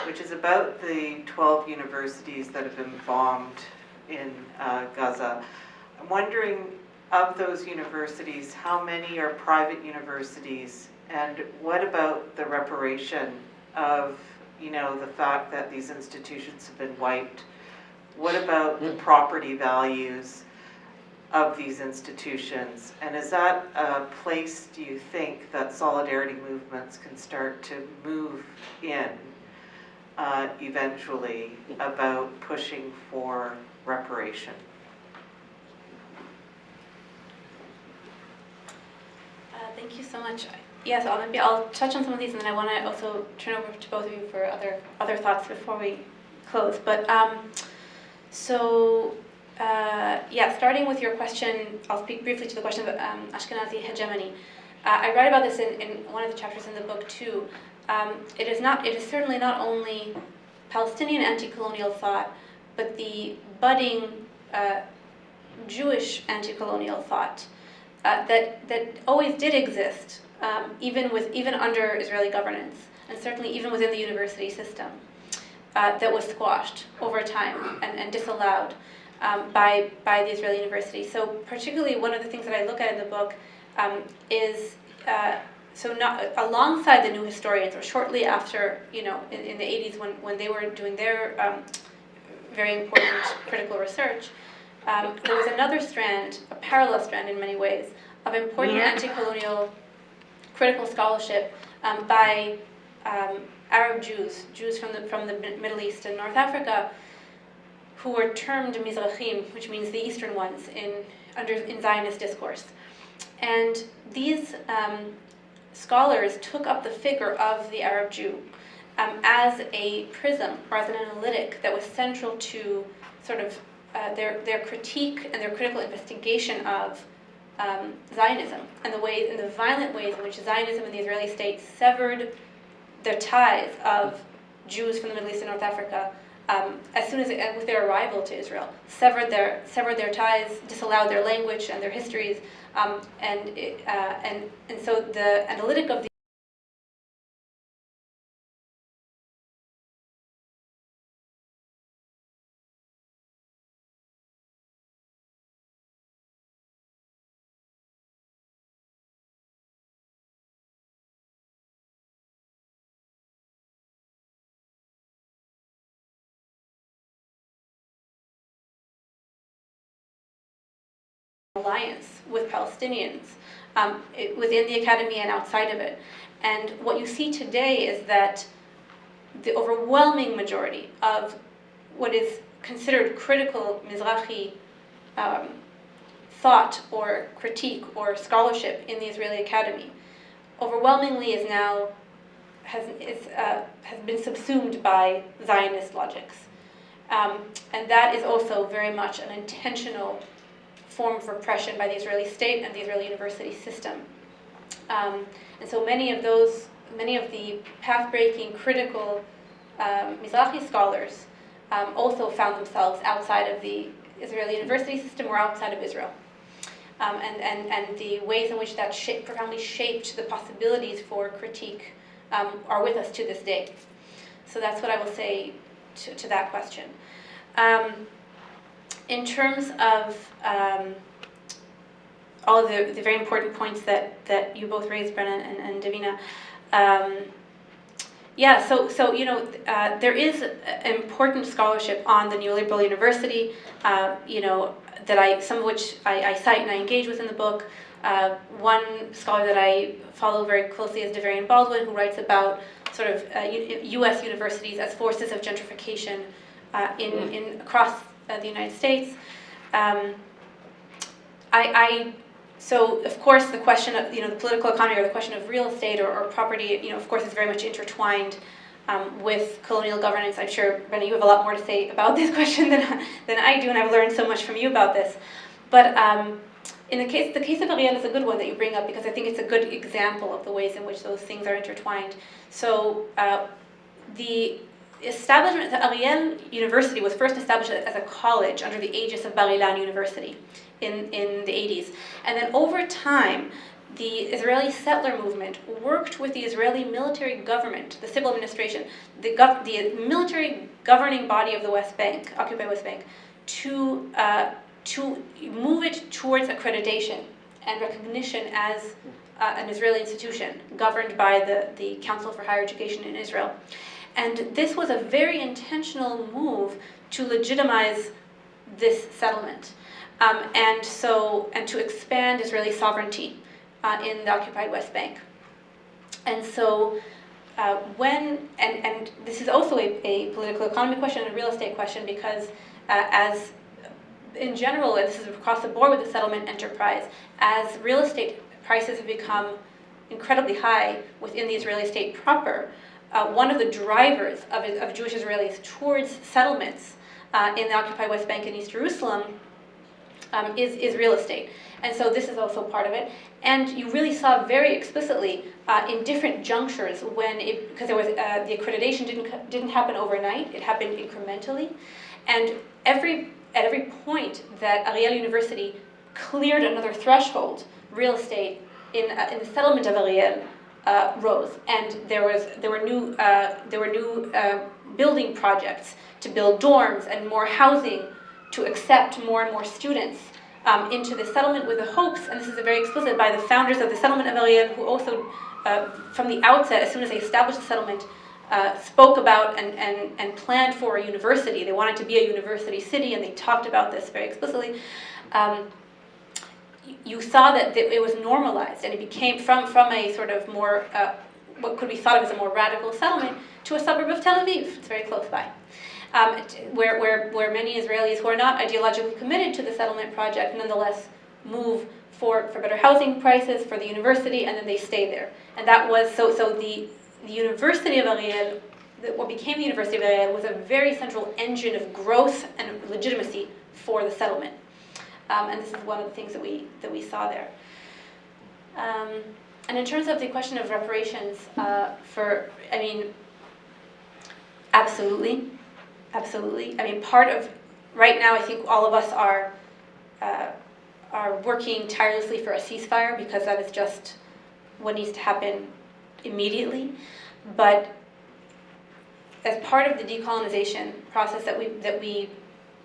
which is about the 12 universities that have been bombed in Gaza. I'm wondering, of those universities, how many are private universities, and what about the reparation of, the fact that these institutions have been wiped? What about the property values of these institutions? And is that a place, do you think, that solidarity movements can start to move in eventually about pushing for reparation? Thank you so much. Yes, I'll touch on some of these, and then I want to also turn over to both of you for other thoughts before we close. But starting with your question, I'll speak briefly to the question of Ashkenazi hegemony. I write about this in one of the chapters in the book too. It is certainly not only Palestinian anti-colonial thought, but the budding Jewish anti-colonial thought that always did exist, even under Israeli governance, and certainly even within the university system, that was squashed over time and disallowed by the Israeli university. So particularly one of the things that I look at in the book is not alongside the new historians, or shortly after, in the 80s when they were doing their very important critical research, there was another strand, a parallel strand in many ways, of important anti-colonial critical scholarship by Arab Jews from the Middle East and North Africa, who were termed Mizrahim, which means the Eastern ones in Zionist discourse. And these scholars took up the figure of the Arab Jew as a prism, or as an analytic that was central to sort of their critique and their critical investigation of Zionism and the violent ways in which Zionism and the Israeli state severed their ties of Jews from the Middle East and North Africa as soon as with their arrival to Israel, severed their ties, disallowed their language and their histories, and so the analytic of the alliance with Palestinians within the academy and outside of it. And what you see today is that the overwhelming majority of what is considered critical Mizrahi thought or critique or scholarship in the Israeli academy overwhelmingly has been subsumed by Zionist logics. And that is also very much an intentional form of repression by the Israeli state and the Israeli university system. And so many of the path-breaking, critical Mizrahi scholars also found themselves outside of the Israeli university system or outside of Israel. And the ways in which that profoundly shaped the possibilities for critique are with us to this day. So that's what I will say to that question. In terms of all of the very important points that you both raised, Brennan and Davina, there is important scholarship on the neoliberal university, some of which I cite and I engage with in the book. One scholar that I follow very closely is Devarian Baldwin, who writes about sort of U.S. universities as forces of gentrification across the United States. So of course the question of the political economy, or the question of real estate or property, of course is very much intertwined with colonial governance. I'm sure, Brenna, you have a lot more to say about this question than I do, and I've learned so much from you about this. But the case of Ariel is a good one that you bring up, because I think it's a good example of the ways in which those things are intertwined. So establishment, the Ariel University was first established as a college under the aegis of Bar-Ilan University in the 80s. And then over time, the Israeli settler movement worked with the Israeli military government, the civil administration, the military governing body of the West Bank, occupied West Bank, to move it towards accreditation and recognition as an Israeli institution governed by the Council for Higher Education in Israel. And this was a very intentional move to legitimize this settlement, and to expand Israeli sovereignty in the occupied West Bank. And so and this is also a political economy question and a real estate question, because as in general, and this is across the board with the settlement enterprise, as real estate prices have become incredibly high within the Israeli state proper, one of the drivers of Jewish Israelis towards settlements in the occupied West Bank and East Jerusalem is real estate. And so this is also part of it. And you really saw very explicitly in different junctures because there was the accreditation didn't happen overnight, it happened incrementally. And at every point that Ariel University cleared another threshold, real estate in the settlement of Ariel rose, and there were new building projects to build dorms and more housing to accept more and more students into the settlement, with the hopes, and this is very explicit by the founders of the settlement of Ariel, who also from the outset, as soon as they established the settlement, spoke about and planned for a university. They wanted to be a university city, and they talked about this very explicitly. You saw that it was normalized, and it became from a sort of more, what could be thought of as a more radical settlement, to a suburb of Tel Aviv. It's very close by, where many Israelis who are not ideologically committed to the settlement project nonetheless move for better housing prices, for the university, and then they stay there. And that was, so the University of Ariel, what became the University of Ariel, was a very central engine of growth and legitimacy for the settlement. And this is one of the things that we saw there. And in terms of the question of reparations, absolutely. I mean, part of, right now I think all of us are working tirelessly for a ceasefire, because that is just what needs to happen immediately. But as part of the decolonization process that we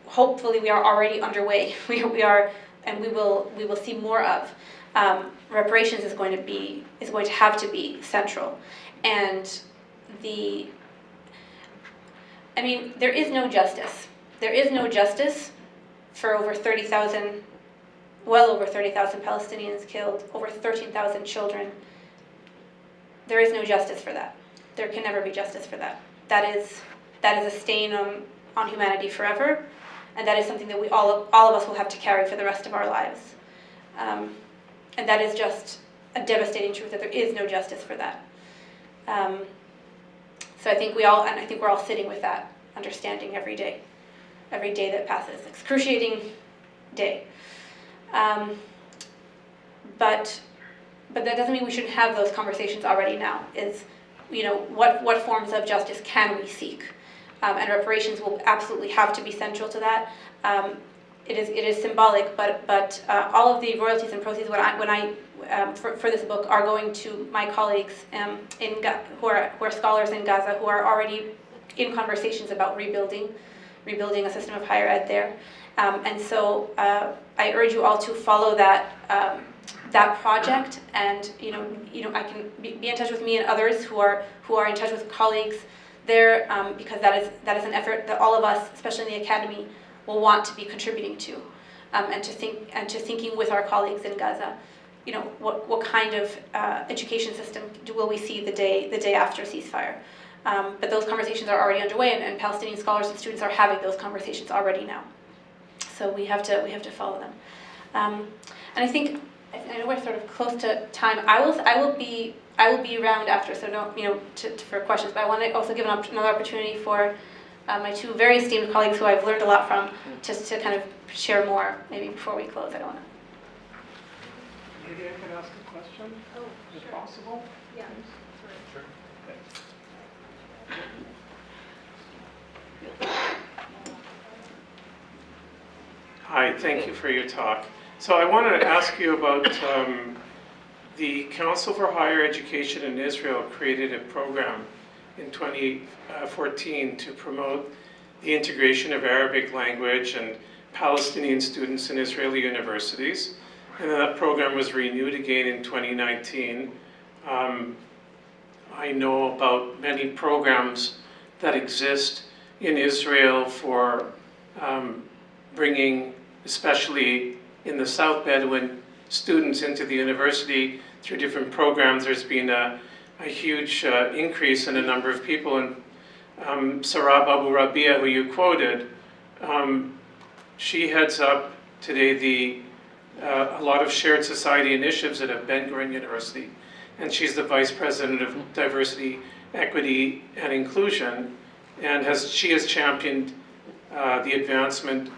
hopefully we are already underway, we are, and we will see more of, reparations is going to have to be central. And there is no justice. There is no justice for well over 30,000 Palestinians killed, over 13,000 children. There is no justice for that. There can never be justice for that. That is a stain on humanity forever, and that is something that all of us will have to carry for the rest of our lives. And that is just a devastating truth, that there is no justice for that. So I think we're all sitting with that understanding every day that passes, excruciating day. But that doesn't mean we shouldn't have those conversations already now. What forms of justice can we seek? And reparations will absolutely have to be central to that. It is symbolic, but all of the royalties and proceeds for this book are going to my colleagues who are scholars in Gaza, who are already in conversations about rebuilding a system of higher ed there. And so I urge you all to follow that project, and I can be in touch with me and others who are in touch with colleagues there, because that is an effort that all of us, especially in the academy, will want to be contributing to, and to thinking with our colleagues in Gaza, what kind of education system will we see the day after ceasefire. But those conversations are already underway, and Palestinian scholars and students are having those conversations already now. So we have to follow them. And I think, I know we're sort of close to time. I will be around after, so for questions. But I want to also give another opportunity for my two very esteemed colleagues who I've learned a lot from, just to kind of share more, maybe before we close. I don't want to. Maybe I can ask a question, if possible? Yeah. Sure. Hi, thank you for your talk. So I wanted to ask you about the Council for Higher Education in Israel created a program in 2014 to promote the integration of Arabic language and Palestinian students in Israeli universities. And that program was renewed again in 2019. I know about many programs that exist in Israel for bringing, especially in the South Bedouin, students into the university through different programs. There's been a huge increase in the number of people. And Sarab Abu Rabia, who you quoted, she heads up today a lot of shared society initiatives at Ben Gurion University. And she's the Vice President of Diversity, Equity, and Inclusion. And she has championed the advancement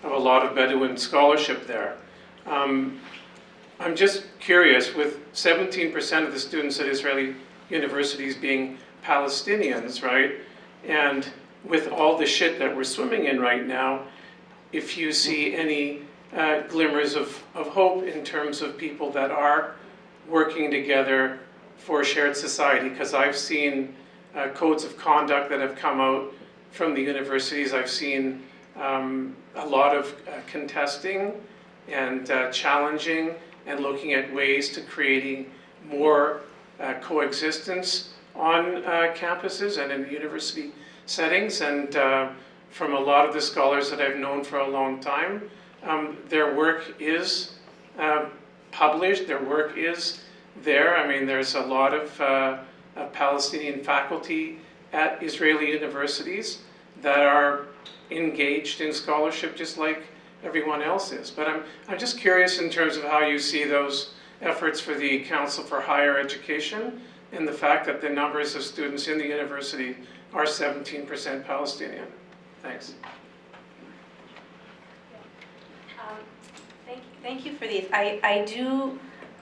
of a lot of Bedouin scholarship there. I'm just curious, with 17% of the students at Israeli universities being Palestinians, right? And with all the shit that we're swimming in right now, if you see any glimmers of hope in terms of people that are working together for a shared society, because I've seen codes of conduct that have come out from the universities. I've seen a lot of contesting and challenging and looking at ways to creating more coexistence on campuses and in the university settings. And from a lot of the scholars that I've known for a long time, their work is published, their work is there. I mean, there's a lot of Palestinian faculty at Israeli universities that are engaged in scholarship just like everyone else is. But I'm just curious in terms of how you see those efforts for the Council for Higher Education and the fact that the numbers of students in the university are 17% Palestinian. Thanks. Thank you for these. I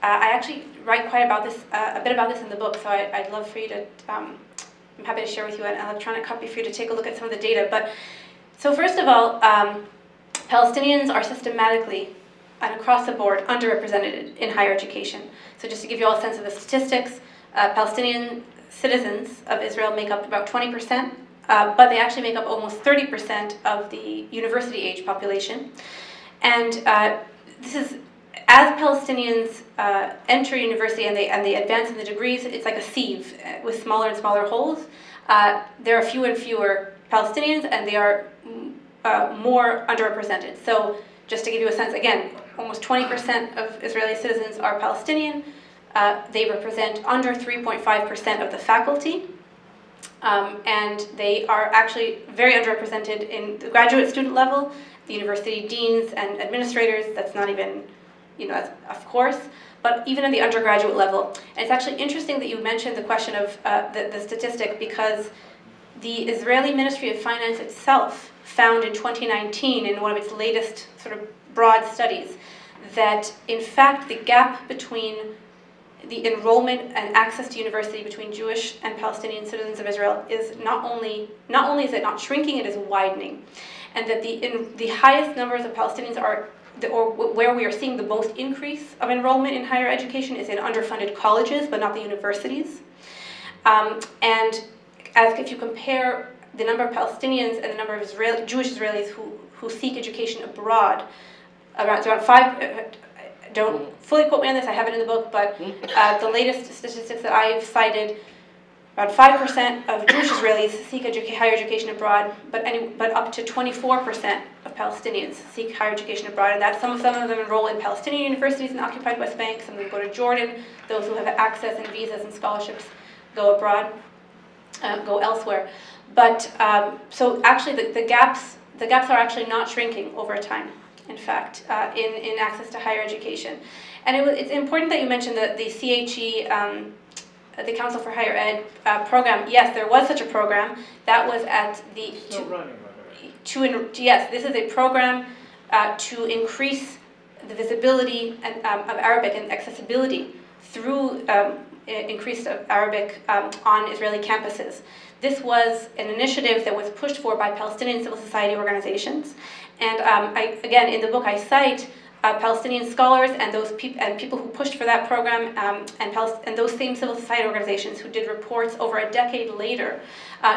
actually write quite about this, a bit about this in the book, so I'd love for you to, I'm happy to share with you an electronic copy for you to take a look at some of the data. But so first of all, Palestinians are systematically and across the board underrepresented in higher education. So just to give you all a sense of the statistics, Palestinian citizens of Israel make up about 20%, but they actually make up almost 30% of the university-age population. And this is, as Palestinians enter university and they advance in the degrees, it's like a sieve with smaller and smaller holes. There are fewer and fewer Palestinians, and they are more underrepresented. So just to give you a sense, again, almost 20% of Israeli citizens are Palestinian. They represent under 3.5% of the faculty. And they are actually very underrepresented in the graduate student level, the university deans and administrators. That's not even, that's, of course, but even at the undergraduate level. And it's actually interesting that you mentioned the question of the statistic, because the Israeli Ministry of Finance itself found in 2019, in one of its latest sort of broad studies, that in fact the gap between the enrollment and access to university between Jewish and Palestinian citizens of Israel is not only is it not shrinking, it is widening. And that the highest numbers of Palestinians are, or where we are seeing the most increase of enrollment in higher education is in underfunded colleges, but not the universities. And as if you compare the number of Palestinians and the number of Jewish Israelis who seek education abroad, around 5, don't fully quote me on this, I have it in the book, but the latest statistics that I've cited, about 5% of Jewish Israelis seek higher education abroad, but up to 24% of Palestinians seek higher education abroad, and that some of them enroll in Palestinian universities in the occupied West Bank, some of them go to Jordan, those who have access and visas and scholarships go abroad, go elsewhere. But so actually the gaps are actually not shrinking over time, in fact, in access to higher education. And it's important that you mentioned the CHE, the Council for Higher Ed program. Yes, there was such a program. That was at the... Still running, by the way. Yes, this is a program to increase the visibility of Arabic and accessibility through increased Arabic on Israeli campuses. This was an initiative that was pushed for by Palestinian civil society organizations. And again, in the book I cite Palestinian scholars and those people who pushed for that program, and those same civil society organizations who did reports over a decade later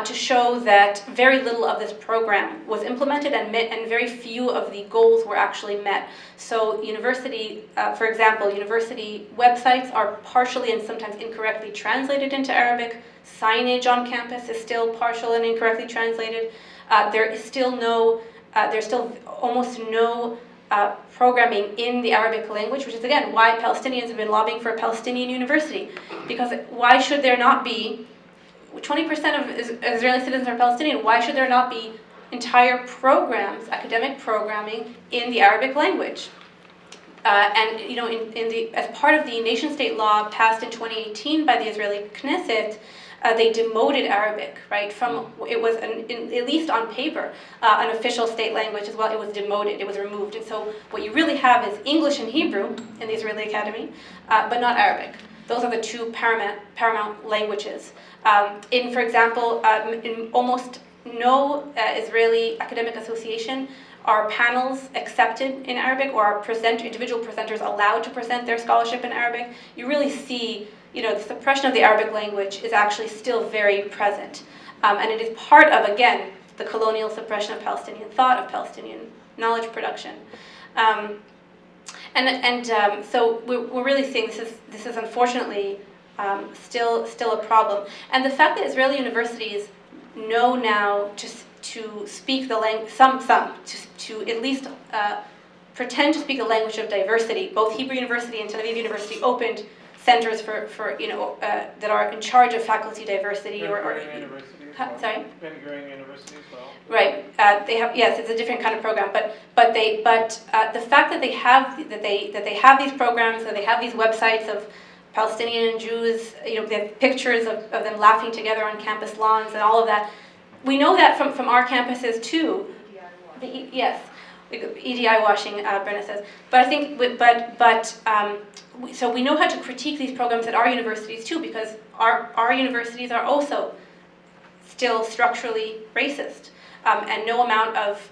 to show that very little of this program was implemented and very few of the goals were actually met. So university, for example, university websites are partially and sometimes incorrectly translated into Arabic. Signage on campus is still partial and incorrectly translated. There's still almost no programming in the Arabic language, which is again why Palestinians have been lobbying for a Palestinian university. Because why should there not be 20% of Israeli citizens are Palestinian? Why should there not be entire programs, academic programming in the Arabic language? And you know, as part of the nation-state law passed in 2018 by the Israeli Knesset, they demoted Arabic, right? From it was at least on paper an official state language as well. It was demoted, it was removed, and so what you really have is English and Hebrew in the Israeli Academy, but not Arabic. Those are the two paramount languages. For example, in almost no Israeli academic association are panels accepted in Arabic, or are individual presenters allowed to present their scholarship in Arabic. You really see, you know, the suppression of the Arabic language is actually still very present. And it is part of, again, the colonial suppression of Palestinian thought, of Palestinian knowledge production. So we're really seeing this is unfortunately still a problem. And the fact that Israeli universities know now to speak the language, to at least pretend to speak a language of diversity. Both Hebrew University and Tel Aviv University opened centers for that are in charge of faculty diversity. Sorry? Ben Gurion University as well. Right. They have, yes, it's a different kind of program, but the fact that they have these programs, that they have these websites of Palestinian and Jews, you know, they have pictures of them laughing together on campus lawns and all of that. We know that from our campuses too. Yes, EDI washing, Brenna says. But I think, so we know how to critique these programs at our universities too, because our universities are also still structurally racist, and no amount of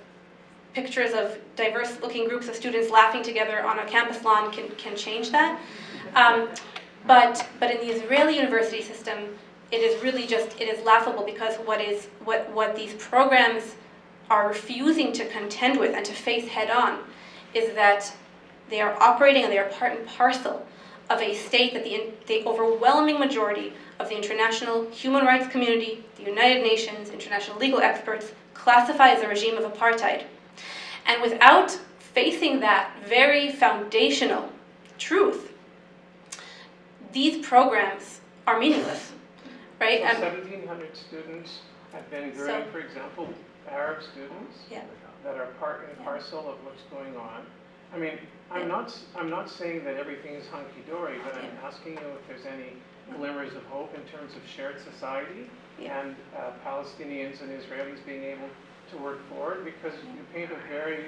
pictures of diverse-looking groups of students laughing together on a campus lawn can change that. But in the Israeli university system, it is really it is laughable, because what these programs are refusing to contend with and to face head on is that they are operating and they are part and parcel of a state that the overwhelming majority of the international human rights community, the United Nations, international legal experts, classify as a regime of apartheid. And without facing that very foundational truth, these programs are meaningless, right? So 1,700 students at Ben Gurion, for example, Arab students, yeah, that are part and parcel of what's going on. I mean, I'm not saying that everything is hunky-dory, but I'm asking you if there's any glimmers of hope in terms of shared society and Palestinians and Israelis being able to work forward, because you paint a very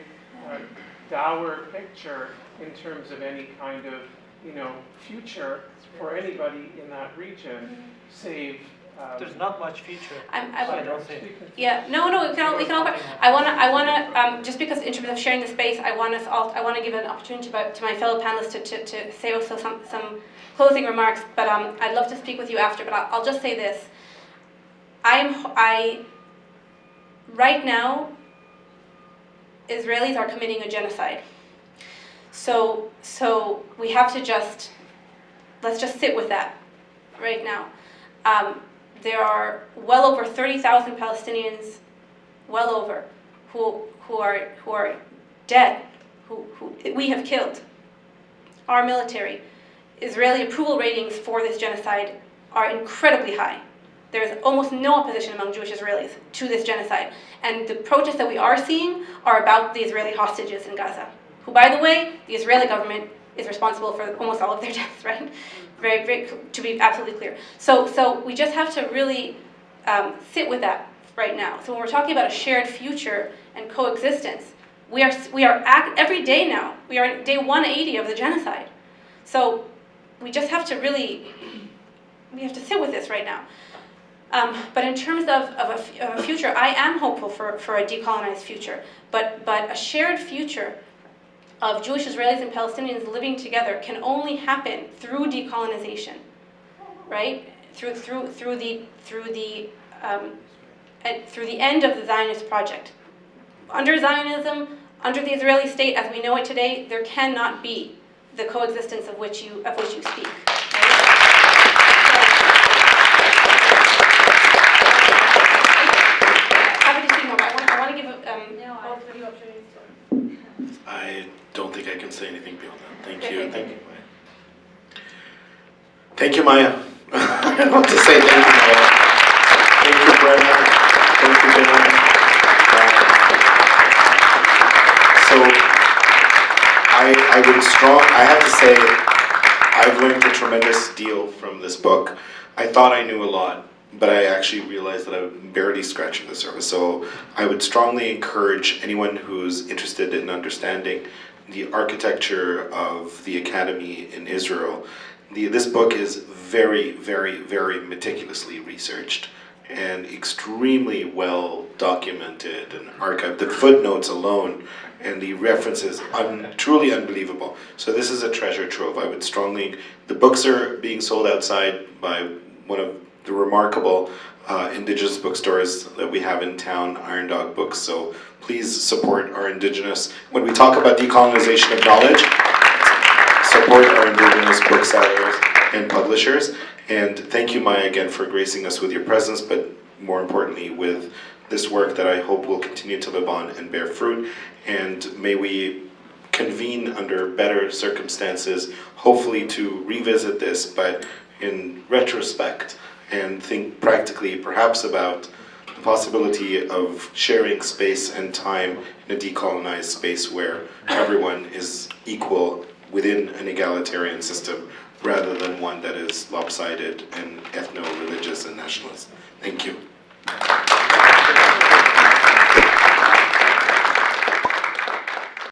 dour picture in terms of any kind of, you know, future for anybody in that region, save. There's not much future. I don't think. Yeah, no, we can all. I wanna, just because in terms of sharing the space, I wanna give an opportunity to my fellow panelists to say also some closing remarks. But I'd love to speak with you after. But I'll just say this: right now, Israelis are committing a genocide. So we have to let's just sit with that right now. There are well over 30,000 Palestinians, well over, who are dead, who we have killed. Our military, Israeli approval ratings for this genocide are incredibly high. There is almost no opposition among Jewish Israelis to this genocide. And the protests that we are seeing are about the Israeli hostages in Gaza, who, by the way, the Israeli government is responsible for almost all of their deaths, right? Very, very, to be absolutely clear. So we just have to really sit with that right now. So when we're talking about a shared future and coexistence, we are every day now. We are at day 180 of the genocide. So we just have to really we have to sit with this right now. But in terms of a future, I am hopeful for a decolonized future. But a shared future of Jewish Israelis and Palestinians living together can only happen through decolonization, right? Through the end of the Zionist project. Under Zionism, under the Israeli state as we know it today, there cannot be the coexistence of which you speak. Happy to speak more, but I want to give both of you opportunities to. I don't think I can say anything beyond that. Thank Okay, you. thank you. Thank you, Maya. I want to say thank you, Maya. Thank you, Brenna. Thank you, Ben. I have to say, I've learned a tremendous deal from this book. I thought I knew a lot, but I actually realized that I'm barely scratching the surface. So I would strongly encourage anyone who's interested in understanding the architecture of the academy in Israel. This book is very, very, very meticulously researched and extremely well documented and archived. The footnotes alone and the references, truly unbelievable. So this is a treasure trove. I would strongly, the books are being sold outside by one of the remarkable indigenous bookstores that we have in town, Iron Dog Books. So please support our indigenous, when we talk about decolonization of knowledge, support our indigenous booksellers and publishers. And thank you, Maya, again for gracing us with your presence, but more importantly with this work that I hope will continue to live on and bear fruit. And may we convene under better circumstances, hopefully to revisit this, but in retrospect, and think practically perhaps about the possibility of sharing space and time in a decolonized space where everyone is equal within an egalitarian system rather than one that is lopsided and ethno-religious and nationalist. Thank you.